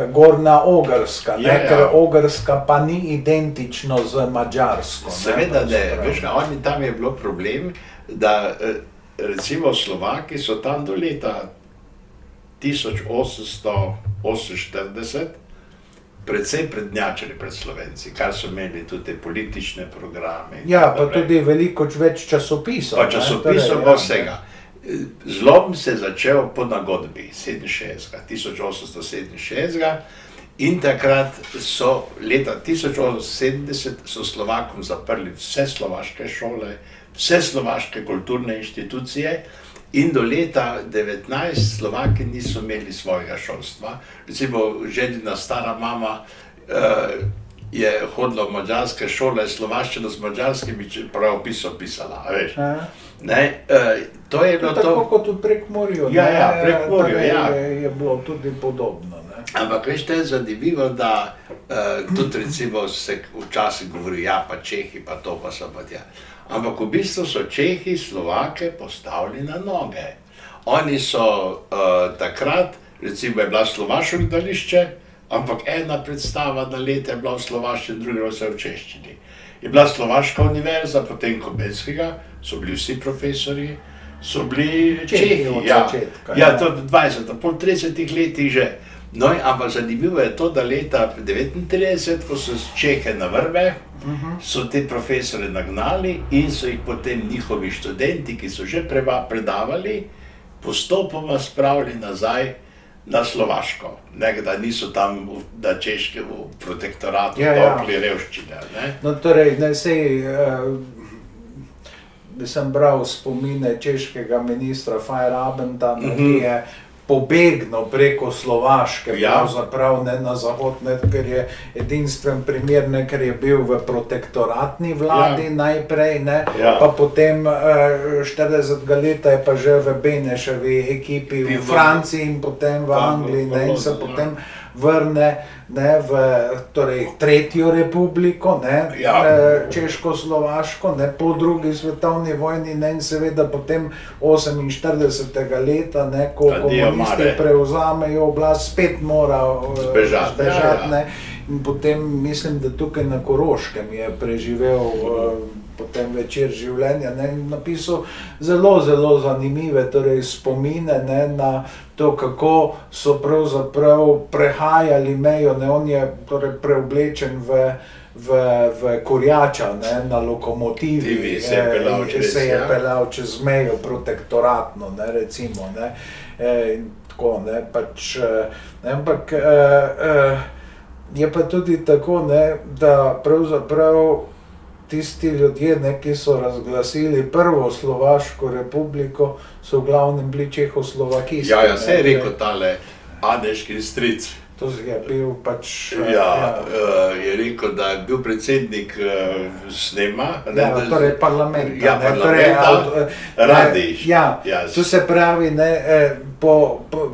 Gornja Ogrska, ne, Ja, ja. ker Ogrska pa ni identično z Madžarsko. Seveda ne, pravzaprav. veš, oni tam je bilo problem, da recimo Slovaki so tam do leta 1848 predvsem prednjačili pred Slovenci, kar so imeli tudi te politične programe. in Ja, tako pa naprej. tudi veliko več časopisov. Pa ne, časopisov torej, pa ja, vsega. Zlom se je začel po nagodbi 1867 in takrat so leta 1870 so Slovakom zaprli vse slovaške šole, vse slovaške kulturne inštitucije in do leta 19 Slovaki niso imeli svojega šolstva. Recimo ženina stara mama je hodila v madžarske šole, slovaščino z madžarskimi pravopisom pisala, a veš. Ja. Ne, to je bilo Tako to, kot v Prekmurju, Ja, ne, ja, Prekmurju, torej ja. je bilo tudi podobno. Ne. ampak veš, to je zanimivo, da tudi recimo se včasih govori, ja, pa Čehi, pa to, pa so pa tja. Ampak v bistvu so Čehi Slovake postavili na noge. Oni so takrat, recimo je bila slovaško gledališče, ampak ena predstava na leto je bila v slovaščini, druga vse v češčini. Je bila Slovaška univerza, potem Komenskega, so bili vsi profesorji, so bili Čehi Čehi, od ja. začetka, Ja, ja. to 20, pol 30 letih že. No, ampak zanimivo je to, da leta 1939, ko so Čehe na vrbe, so te profesore nagnali in so jih potem njihovi študenti, ki so že predavali, postopoma spravili nazaj na Slovaško. Ne, da niso tam na Češkem v protektoratu Ja, ja. topli revščine. Ne? No, torej, ne sej, sem bral spomine češkega ministra Feyerabenda, ki je pobegnil preko Slovaške, Ja. pravzaprav ne na zahod, ne, ker je edinstven primer, ne, ker je bil v protektoratni vladi najprej, ne, Ja. pa potem 40 leta je pa že v Beneševi ekipi v Franciji in potem v Angliji, ne, in se potem vrne, ne, v torej Tretjo republiko, ne, Ja. Češko-Slovaško, ne, po drugi svetovni vojni, ne, in seveda potem 48. leta, ne, ko Adijo, komunisti Mare. prevzamejo oblast, spet mora Zbežati, ja, ja. ne, in potem mislim, da tukaj na Koroškem je preživel potem večer življenja, ne, in napisal zelo zanimive torej spomine, ne, na to, kako so pravzaprav prehajali mejo, ne, on je torej preoblečen v kurjača, ne, na lokomotivi, Se je peljal čez, se je ja. peljal čez mejo protektoratno, ne, recimo, ne, in tako, ne, pač, ne, ampak je pa tudi tako, ne, da pravzaprav tisti ljudje, ne, ki so razglasili prvo Slovaško republiko, so v glavnem bili Čehoslovakisti. Ja, se je ne, rekel tale Aneški stric. To je bil pač... Ja, je rekel, da je bil predsednik snema. Ja, torej parlamenta. Ja, ne, parlamenta, torej, Radiš. Ja, Ja. to se pravi, ne,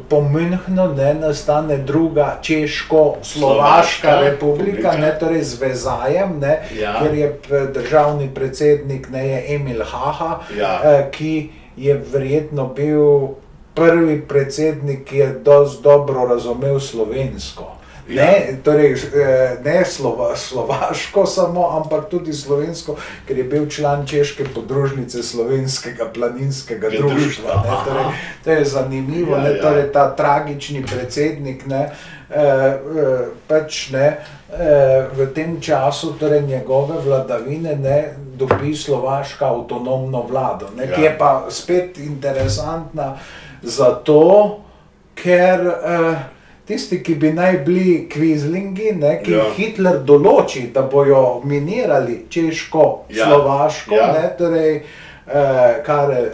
po Münchnu, ne, nastane druga Češko-Slovaška republika, ne, torej z vezajem, ne, Ja. kjer je državni predsednik, ne, je Emil Haha, Ja. ki je verjetno bil prvi predsednik, ki je dosti dobro razumel slovensko. Ja. Ne, torej, ne slovaško samo, ampak tudi slovensko, ker je bil član Češke podružnice Slovenskega planinskega društva. Ne, torej, to je zanimivo, Ja, ne, ja. torej ta tragični predsednik, ne, pač ne, v tem času torej njegove vladavine ne, dobi Slovaška avtonomno vlado, ne, ki Ja. je pa spet interesantna zato, ker tisti, ki bi naj bili kvizlingi, ne, ki Ja. Hitler določi, da bojo minirali Češko, Ja. Slovaško, Ja. ne, torej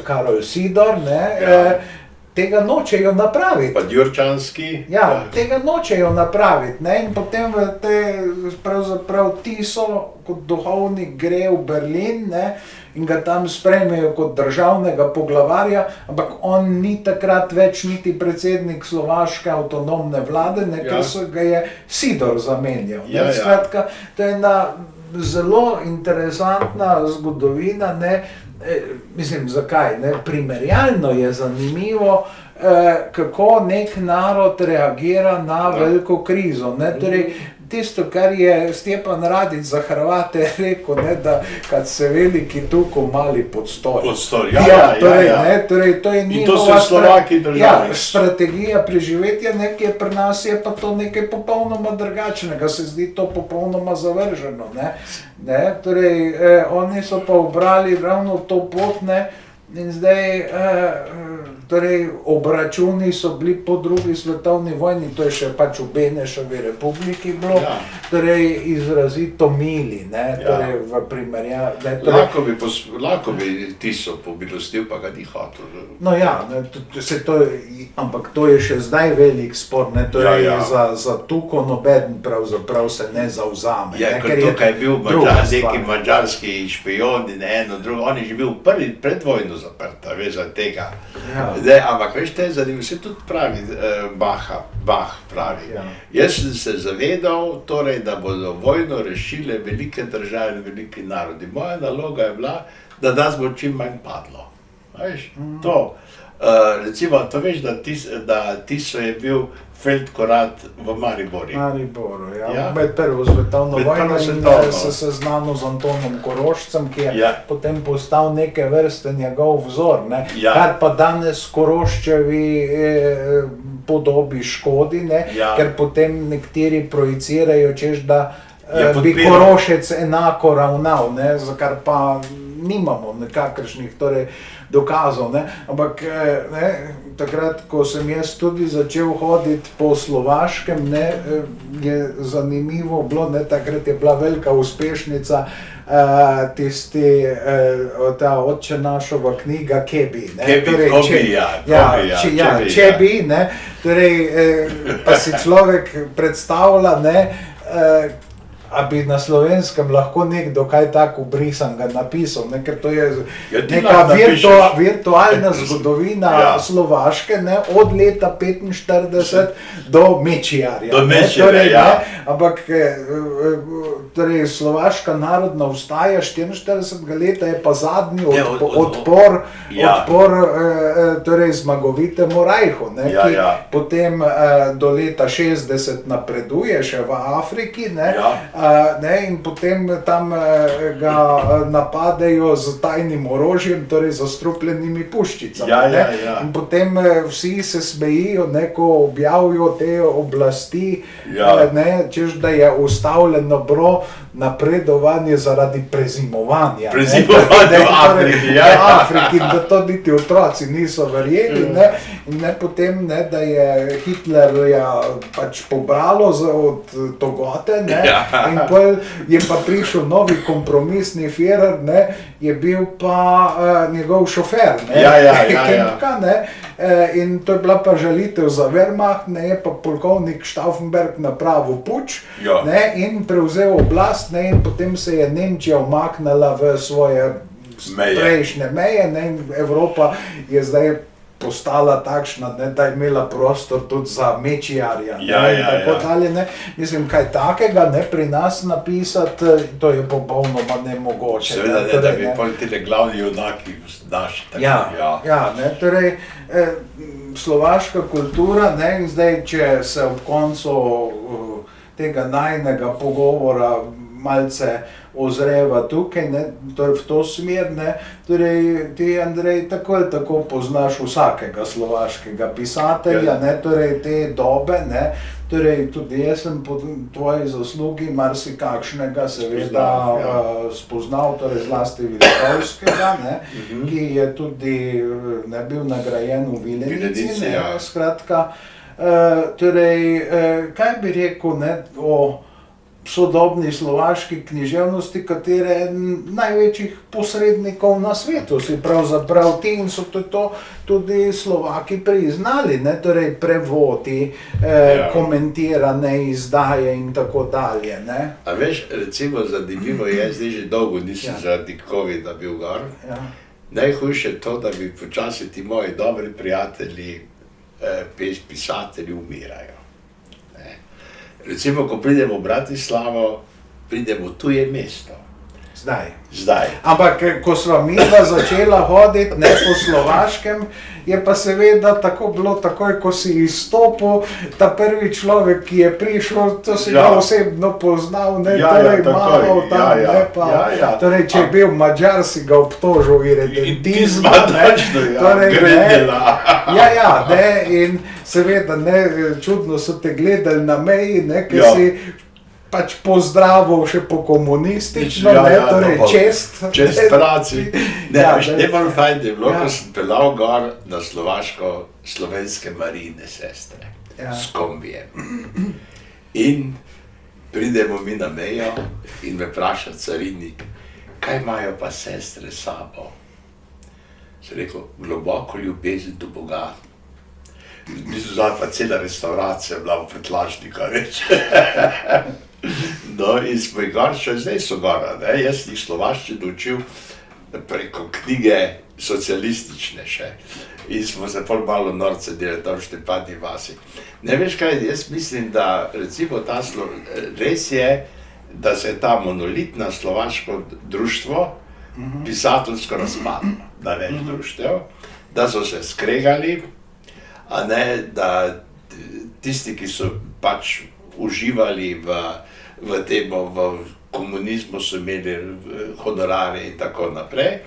Karol Sidor, ne, Ja. tega nočejo napraviti. Pa Djurčanski. Ja, tega nočejo napraviti, ne? In potem v pravzaprav Tiso kot duhovnik gre v Berlin, ne? In ga tam sprejmejo kot državnega poglavarja, ampak on ni takrat več niti predsednik slovaške avtonomne vlade, ne? Ker so ga je Sidor zamenjal. Ja, ja. Skratka, to je ena zelo interesantna zgodovina, ne? Mislim, zakaj? Ne? Primerjalno je zanimivo, kako nek narod reagira na veliko krizo. Ne? Torej, tisto, kar je Stjepan Radić za Hrvate rekel, ne, da kad se veliki tuku, mali pod stol. Pod stol, Torej, to je in to njihova so Slovaki držali. strategija preživetja, nekje pri nas je pa to nekaj popolnoma drugačnega, se zdi to popolnoma zavrženo. Ne? Torej, oni so pa ubrali ravno to pot, ne? In zdaj torej, obračuni so bili po drugi svetovni vojni, to je še pač v Benešovi republiki bilo, torej izrazito mili, ne, torej v primerjavi. Lahko bi Tiso pomilostil, pa ga ni hotel. No ja, ne, ampak to je še zdaj velik spor, ne, torej za tuko nobeden pravzaprav se ne zavzame. Ja, ker tukaj je bil neki mađarski špijon in eno drugo, on je že bil prvi pred vojno zaprt, veš, za tega. Ne, ampak veš, te zanimivo, se tudi pravi, Bach pravi. Jaz sem se zavedal, torej, da bodo vojno rešile velike države in veliki narodi. Moja naloga je bila, da nas bo čim manj padlo. Veš, to. Recimo, to veš, da Tiso je bil feldkorat v Mariboru. Mariboru, ja. Med prvo svetovno vojno in se seznanil z Antonom Korošcem, ki je potem postal neke vrste njegov vzor, ne. Kar pa danes Koroščevi podobi škodi, ne, ker potem nekateri projicirajo, češ da bi Korošec enako ravnal, ne, za kar pa nimamo nekakršnih torej dokazov, ne, ampak ne, takrat, ko sem jaz tudi začel hoditi po Slovaškem, ne, je zanimivo bilo, ne, takrat je bila velika uspešnica ta Otče našova knjiga Kebi, ne, Čebi, ne, torej, pa si človek predstavlja, ne, a bi na slovenskem lahko nekdo kaj tako ubrisanga napisal, ne, ker to je neka virtualna zgodovina Slovaške, ne, od leta 45 do Mečiarja. Do Mečiarja, ampak torej, Slovaška narodna vstaja 44. leta je pa zadnji odpor torej zmagovitemu Rajhu, ne, ki potem do leta 60 napreduje še v Afriki, ne, in potem tam ga napadejo z tajnim orožjem, torej zastrupljenimi puščicami. In potem vsi se smejijo, ne, ko objavijo te oblasti, ne, češ da je ustavljeno bilo napredovanje zaradi prezimovanja. Prezimovanje v Afriki, da to niti otroci niso verjeli, ne, in ne potem, ne, da je Hitler pač pobralo od togote, ne, in pol je pa prišel novi kompromisni Führer, ne, je bil pa njegov šofer, ne, Kempka, ne, in to je bila pa žalitev za Wehrmacht, ne, je pa polkovnik Stauffenberg napravil puč, ne, in prevzel oblast, ne, in potem se je Nemčija umaknila v svoje prejšnje meje, ne, in Evropa je zdaj postala takšna, ne, da je imela prostor tudi za Mečiarja, in tako dalje, ne. Mislim, kaj takega, ne, pri nas napisati, to je popolnoma nemogoče. Seveda ne, da bi pol tile glavni junaki naši. Ne, torej, slovaška kultura, ne, in zdaj, če se ob koncu tega najinega pogovora malce ozreva tukaj, ne, torej v to smer, ne, torej ti, Andrej, tako ali tako poznaš vsakega slovaškega pisatelja, ne, torej te dobe, ne, torej tudi jaz sem po tvoji zaslugi marsikakšnega seveda spoznal, torej zlasti Vilikovskega, ne, ki je tudi bil nagrajen v Vilenici, ne, skratka, Torej, kaj bi rekel, ne, o sodobni slovaški književnosti, katere je eden največjih posrednikov na svetu, si pravzaprav ti in so to tudi Slovaki priznali, ne, torej prevodi, komentirane izdaje in tako dalje, ne. A veš, recimo zanimivo je, zdaj že dolgo nisem zaradi covida bil gor, najhujše je to, da bi počasi ti moji dobri prijatelji, pisatelji umirajo. Recimo, ko pridemo v Bratislavo, pridemo v tuje mesto. Zdaj. Ampak, ko sva midva začela hoditi, ne, po Slovaškem, je pa seveda tako bilo, takoj, ko si izstopil, ta prvi človek, ki je prišel, to si ga osebno poznal, ne, torej malo tam, ne, pa, torej, če je bil Madžar, si ga obtožil iredentizma, ne, torej, ne, in seveda, ne, čudno so te gledali na meji, ne, ker si pač pozdravil še po komunistično, ne, torej čest. Čest praci. Ne, najbolj fajn je bilo, ko sem pelal gor na Slovaško slovenske Marijine sestre s kombijem. In pridemo mi na mejo in me vpraša carinik, kaj imajo pa sestre s sabo? Sem rekel, globoko ljubezen do Boga. Mislim, zdaj pa cela restauracija bila v Pretlažnika, več. No, in smo jih gor, še zdaj so gora, ne, jaz jih slovaščino učil preko knjige socialistične še. In smo se pol malo norce delali tam v Štepanji vasi. Ne veš kaj, jaz mislim, da recimo res je, da se je ta monolitna slovaško društvo pisateljsko razpadlo na več društev, da so se skregali, a ne, da tisti, ki so pač uživali v komunizmu, so imeli honorarje in tako naprej.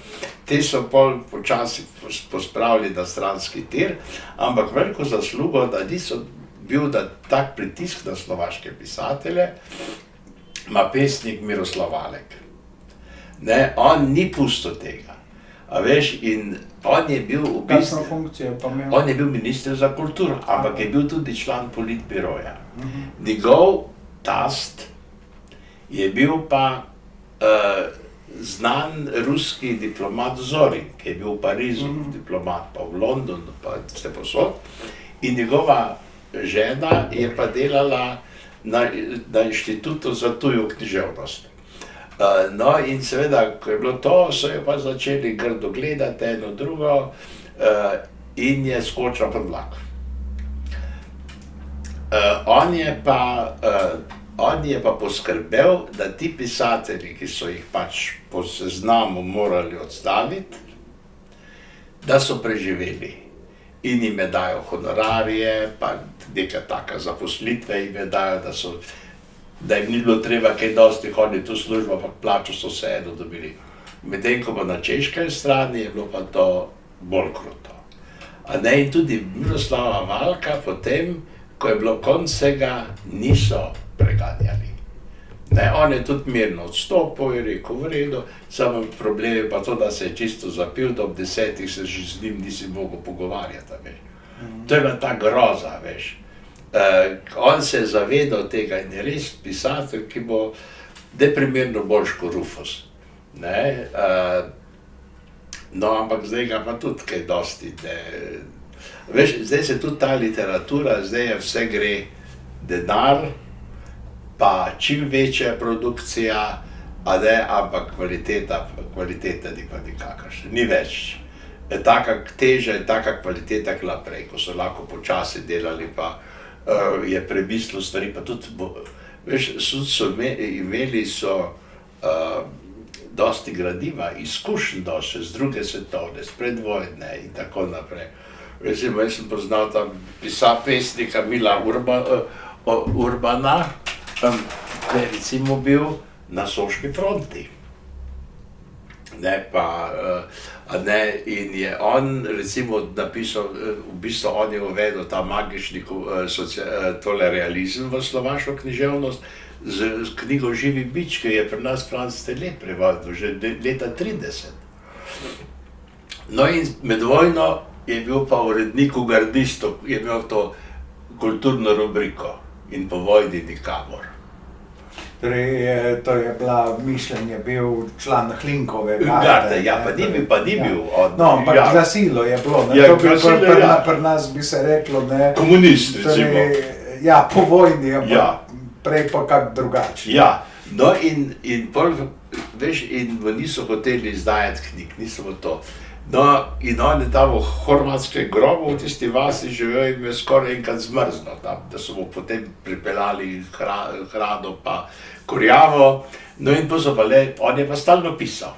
Te so pol počasi pospravili na stranski tir, ampak veliko zaslugo, da niso bil tak pritisk na slovaške pisatelje, ima pesnik Miroslav Valek. Ne, on ni pustil tega. A veš, in on je bil v bistvu, on je bil minister za kulturo, ampak je bil tudi član politbiroja. Njegov tast je bil pa znan ruski diplomat Zorin, ki je bil v Parizu diplomat, pa v Londonu, pa vse posod. In njegova žena je pa delala na Inštitutu za tujo književnost. No, in seveda, ko je bilo to, so jo pa začeli grdo gledati eno drugo in je skočila pod vlak. On je pa poskrbel, da ti pisatelji, ki so jih pač po seznamu morali odstaviti, da so preživeli. In jim je dajo honorarije, pa neka taka zaposlitve jim je dajo, da jim ni bilo treba kaj dosti hoditi v službo, ampak plačo so vseeno dobili. Medtem ko pa na češki strani je bilo pa to bolj kruto. In tudi Miroslava Valka potem, ko je bilo konec vsega, niso preganjali. On je tudi mirno odstopil, je rekel v redu, samo problem je pa to, da se je čisto zapil, da ob 10 se že z njim nisi mogel pogovarjati. To je bila ta groza, veš. On se je zavedal tega in je res pisatelj, ki bo neprimerno boljš kot Rufus. No, ampak zdaj ga pa tudi kaj dosti. Veš, zdaj se tudi ta literatura, zdaj je vse gre denar, pa čim večja produkcija, ampak kvaliteta ni pa nikakršna, ni več. Taka teža in taka kvaliteta kla prej, ko so lahko počasi delali, pa je premislil stvari, pa tudi, veš, imeli so dosti gradiva, izkušenj dosti, z druge svetovne, z predvojne in tako naprej. Recimo, jaz sem poznal tam pesnika Mila Urbana, ki je recimo bil na Soški fronti. In je on recimo napisal, v bistvu on je uvedel ta magični tole realizem v slovaško književnost z knjigo Živi bič, ki je pri nas Franc Tele prevedel že leta 30. No in med vojno je bil pa urednik v Gardistu, je imel to kulturno rubriko in po vojni nikamor. Torej, to je bila mišljenje, bil član Hlinkove Garde, ja, pa ni bil on. No, ampak ja. Glasilo je bilo, ne, Ja, to bi glasilo, pri nas bi se reklo, ne. Komunist, recimo. Torej, ja, po vojni, ampak Ja. prej pa kak drugače. Ja, no in pol, veš, in niso hoteli izdajati knjig, niso v to. No, in on je tam v horvatskem grobu, v tisti vasi živel in je skoraj enkrat zmrznil tam, da so mu potem pripeljali hrano pa kurjavo. No in pa so pa le, on je pa stalno pisal.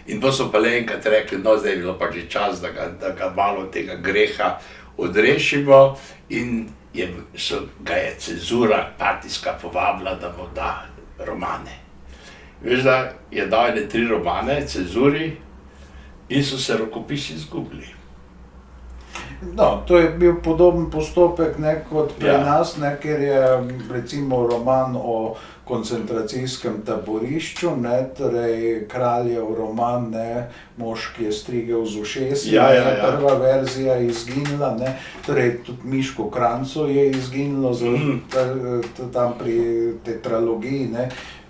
In pa so pa le enkrat rekli, no zdaj je bilo pa že čas, da ga malo tega greha odrešimo in ga je cenzura partijska povabila, da mu da romane. Veš, da je dal 3 romane cenzuri in so se rokopisi izgubili. No, to je bil podoben postopek, ne, kot pri Ja. nas, ne, ker je recimo roman o koncentracijskem taborišču, ne, torej Kraljev roman, ne, Mož, ki je strigel z ušesi, Ja, ja, ne, ja. prva verzija je izginila, ne, torej tudi Miško Kranjcu je izginilo tam pri tetralogiji, ne,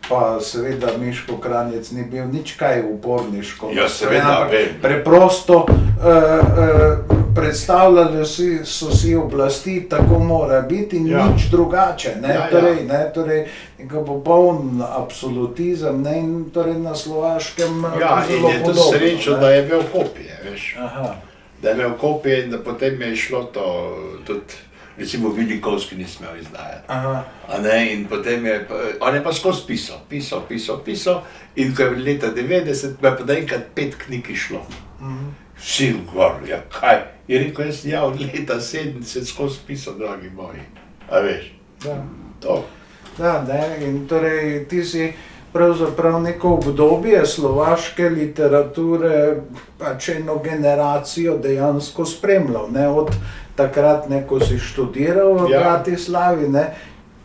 pa seveda Miško Kranjec ni bil nič kaj uporniško. Ja, seveda, ampak vem. preprosto predstavljali so si oblasti, tako mora biti in Ja. nič drugače, ne, Ja, ja. torej nekaj popoln absolutizem, ne, in torej na Slovaškem Ja, in zelo je tudi podobno, srečo, ne. da je imel kopije, veš. Aha. Da je imel kopije in da potem je šlo to, tudi recimo Vilikovski ni smel izdajati. Aha. A ne, in potem on je pa skozi pisal in ko je leta 90, me pa naenkrat 5 knjig išlo. Vsi govorili, ja kaj, je rekel, jaz sem ja od leta 70 skozi pisal, dragi moji, a veš, Da. to. Da, ne, in torej ti si pravzaprav neko obdobje slovaške literature, pač eno generacijo dejansko spremljal, ne, od takrat, ne, ko si študiral v Ja. Bratislavi, ne,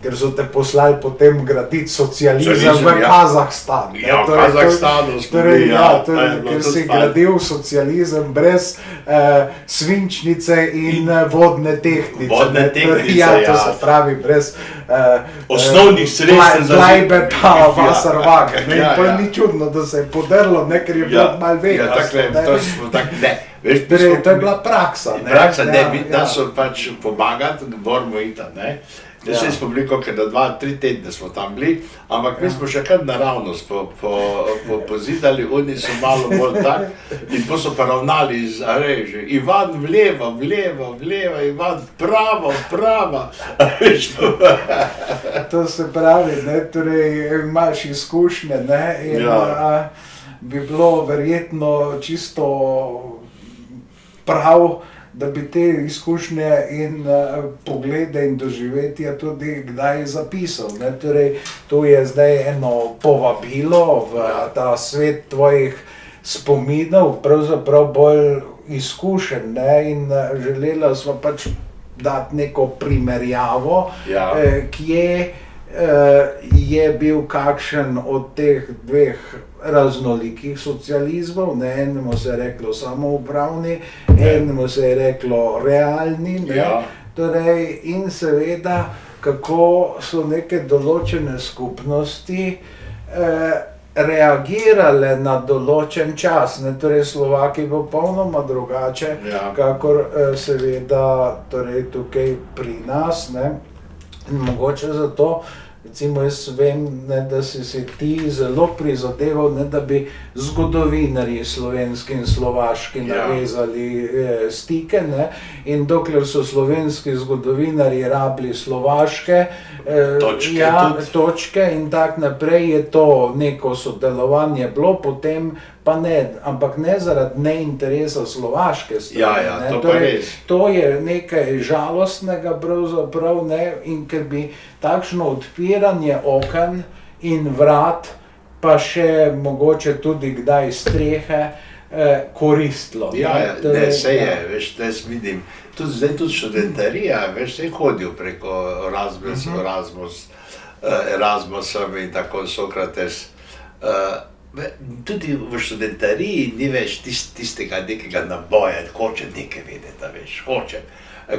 ker so te poslali potem graditi socializem Socializem, v ja. Kazahstan. Ne, Ja, v Kazahstanu smo torej, bili, ja, ja, torej, to je bilo ker tudi si fajn. gradil socializem brez svinčnice in vodne tehtnice. Vodne ne, torej, tehtnice, ja, to ja. se pravi brez Osnovnih sredstev za Leibeta, Ja. Wasserwagen, ne, in Ja, to ja. ni čudno, da se je podrlo, ne, ker je bilo malo ja, vegasto, takle, ne. to smo tak, ne, veš, mi Torej, smo- to je bila praksa, ne. Praksa, ne, Ja, mi, ja. nas so pač pomagati, moramo iti, ne. Ja. Jaz smo bili kakor na 2-3 tedne smo tam bili, ampak mi smo še kar naravnost pozidali, oni so malo bolj tak, in po so pa ravnali z reži, Ivan vlevo, Ivan pravo, a veš, To se pravi, ne, torej imaš izkušnje, ne, in Ja. bi bilo verjetno čisto prav, da bi te izkušnje in poglede in doživetja tudi kdaj zapisal, ne, torej to je zdaj eno povabilo v ta svet tvojih spominov, pravzaprav bolj izkušenj, ne, in želela sva pač dati neko primerjavo, Ja. kje je bil kakšen od teh dveh raznolikih socializmov, ne, enemu se je reklo samoupravni, enemu se je reklo realni, ne, Ja. torej in seveda kako so neke določene skupnosti reagirale na določen čas, ne, torej Slovaki popolnoma drugače, Ja. kakor seveda torej tukaj pri nas, ne, in mogoče zato, recimo jaz vem, ne, da si se ti zelo prizadeval, ne, da bi zgodovinarji slovenski in slovaški Ja. navezali stike, ne, in dokler so slovenski zgodovinarji rabili slovaške Točke ja, tudi. točke in tak naprej, je to neko sodelovanje bilo, potem pa ne, ampak ne zaradi neinteresa slovaške strani, Ja, ne, to pa torej, res. to je nekaj žalostnega pravzaprav, ne, in ker bi takšno odpiranje oken in vrat, pa še mogoče tudi kdaj strehe, koristilo. Ja, ja, Torej, ne, sej je, ja. veš, da jaz vidim, zdaj tudi študentarija, veš, sej hodil preko Erasmusom in tako Sokrates. Tudi v študentariji ni več tistega nekega naboja, hoče nekaj vedeti, veš, hoče.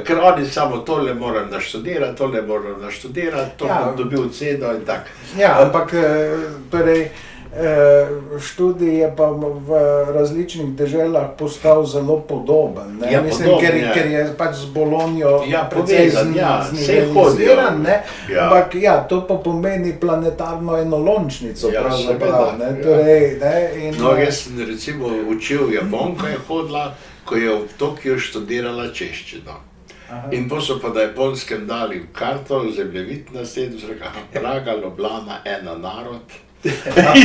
Ker oni samo tole moram naštudirati, tole moram naštudirati, to bom dobil ceno in tak. Ja, ampak torej, študij je pa v različnih deželah postal zelo podoben. Ne? Ja, Mislim, podoben, ker je pač z Bolonjo precej zniveliziran, ne? Ja. Ampak to pa pomeni planetarno enolončnico pravzaprav. Ne? seveda, Torej, ne? In, No, jaz sem recimo učil, Japonka je hodila, ko je v Tokiu študirala češčino. In potem so pa na Japonskem dali karto, zemljevid na sedu, so rekli, Praga, Ljubljana, ena narod. In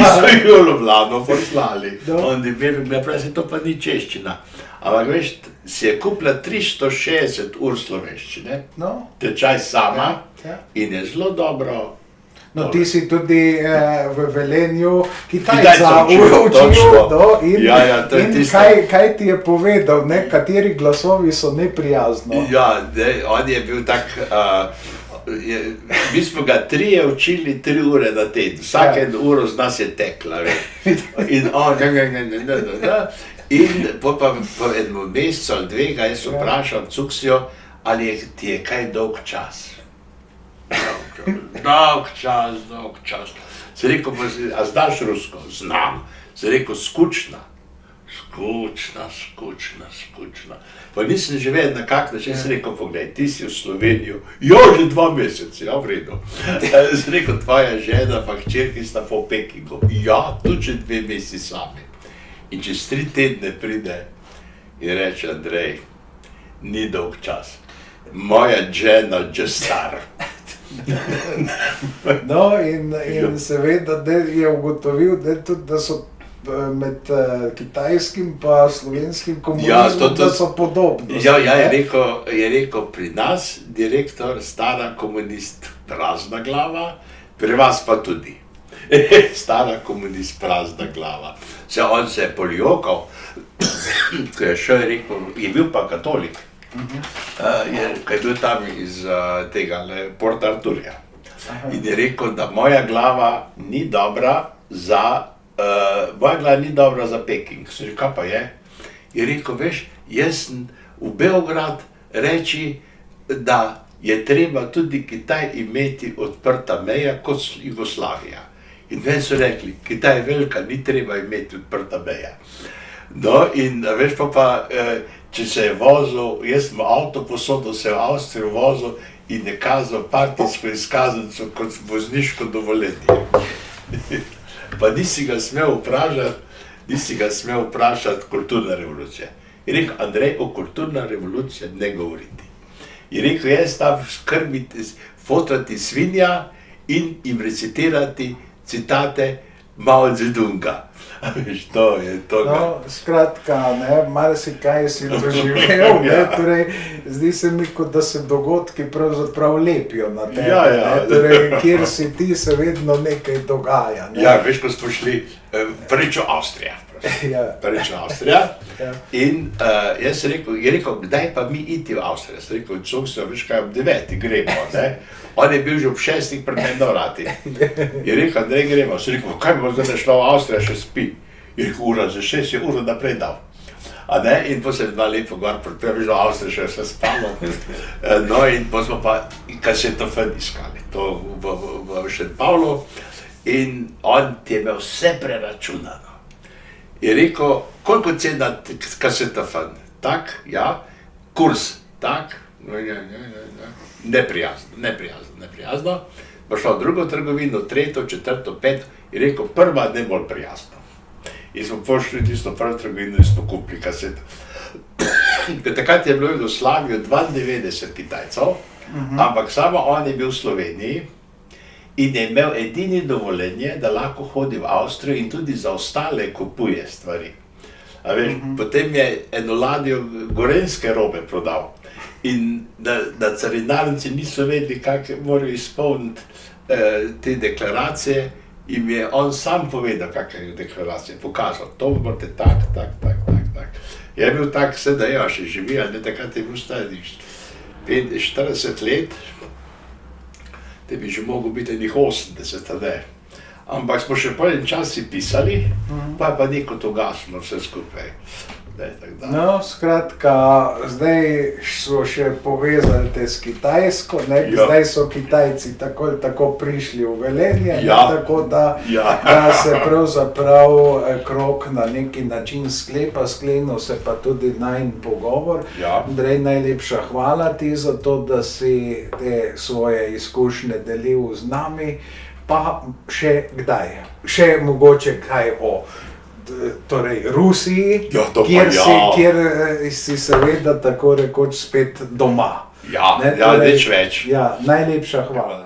so jo v Ljubljano poslali. On je bil, se to pa ni češčina. Ampak veš, si je kupila 360 ur slovenščine, tečaj sama in je zelo dobro. No, ti si tudi v Velenju Kitajca učil, in kaj ti je povedal, ne? Kateri glasovi so neprijazno? Ja, on je bil tak, mi smo ga 3 učili 3 ure na teden, vsak uro z nas je tekla, in on, in po enem mesecu ali 2 ga jaz vprašam Cuksijo, ali ti je kaj dolg čas. Dolg čas. Se rekel, a znaš rusko? Znam. Se rekel, skučna. Skučna. Pa nisem že vedel na kak način, se rekel, poglej, ti si v Slovenijo, že 2 mesece, v redu. Se rekel, tvoja žena pa hčerki sta po Pekingu, tudi že 2 meseci sami. In čez 3 tedne pride in reče, Andrej, ni dolg čas. Moja žena že star. No, in seveda je ugotovil, da so med kitajskim pa slovenskim komunizmom, da so podobnosti. Ja, je rekel pri nas direktor, stara komunist, prazna glava, pri vas pa tudi. Stara komunist, prazna glava. On se je poljokal, ko je šel, je bil pa katolik. Ko je bil tam iz tega Porta Arturja. In je rekel, da moja glava ni dobra za Peking. Sem rekel, kaj pa je? Je rekel, veš, jaz sem v Beograd reči, da je treba tudi Kitaj imeti odprta meja kot Jugoslavija. In meni so rekli, Kitaj je velika, ni treba imeti odprta meja. No, in veš pa, če se je vozil, jaz sem avto posodil, se v Avstrijo vozil in je kazal partijsko izkaznico kot vozniško dovoljenje. Pa nisi ga smel vprašati kulturna revolucija. Je rekel, Andrej, o kulturna revolucija ne govoriti. Je rekel, jaz tam skrbiti, fotrati svinja in jim recitirati citate Mao Zedonga. Veš, to je to. No, skratka, marsikaj si doživel, torej, zdi se mi, kot da se dogodki pravzaprav lepijo na tebe, torej, kjer si ti, se vedno nekaj dogaja. Ja, veš, ko smo šli prvič v Avstrija. In jaz sem rekel, je rekel, kdaj pa mi iti v Avstrijo? Sem rekel, veš kaj, ob 9 gremo, ne? On je bil že ob 6 pred meni na vrati. Je rekel, Andrej, gremo. Sem rekel, kaj bomo zdaj šla v Avstrijo, še spi? Je rekel, ura za 6 je uro naprej dal. In potem se je 2 lepo gor, prvi že v Avstriji še vse spalo. No, in potem smo pa kasetofon iskali, to v Šentpavlu. In on ti je imel vse preračunano. Je rekel, koliko cena kasetofon? Tak, ja, kurs, tak, neprijazno. Pa šla v drugo trgovino, 3., 4., 5., je rekel, prva ne bolj prijazno. In smo pošli tisto prvo trgovino in smo kupili kaseto. Takrat je bilo v Jugoslaviji 92 Kitajcev, ampak samo on je bil v Sloveniji in je imel edini dovoljenje, da lahko hodi v Avstrijo in tudi za ostale kupuje stvari. Potem je eno ladjo gorenjske robe prodal in da carinarnici niso vedeli, kako morajo izpolniti te deklaracije, in je on sam povedal, kakšne je deklaracije, pokazal, to morate tak. Je bil tak, sedaj še živi, ali ne, takrat je bil star 40 let, da bi že mogel biti enih 80, ne. Ampak smo še po en čas si pisali, pa je pa neko to gasno vse skupaj. Ne, tako da. No, skratka, zdaj so še povezali te s Kitajsko, ne? Ja. Zdaj so Kitajci tako ali tako prišli v Velenje, ne? Ja. Tako da, Ja. da se pravzaprav krog na neki način sklepa, sklenil se pa tudi najin pogovor. Ja. Andrej, najlepša hvala ti za to, da si te svoje izkušnje delil z nami, pa še kdaj, še mogoče kaj o torej Rusiji, Ja, to pa kjer, ja. kjer si seveda tako rekoč spet doma. Ja, Ne, ja, torej, nič več. Ja, najlepša hvala.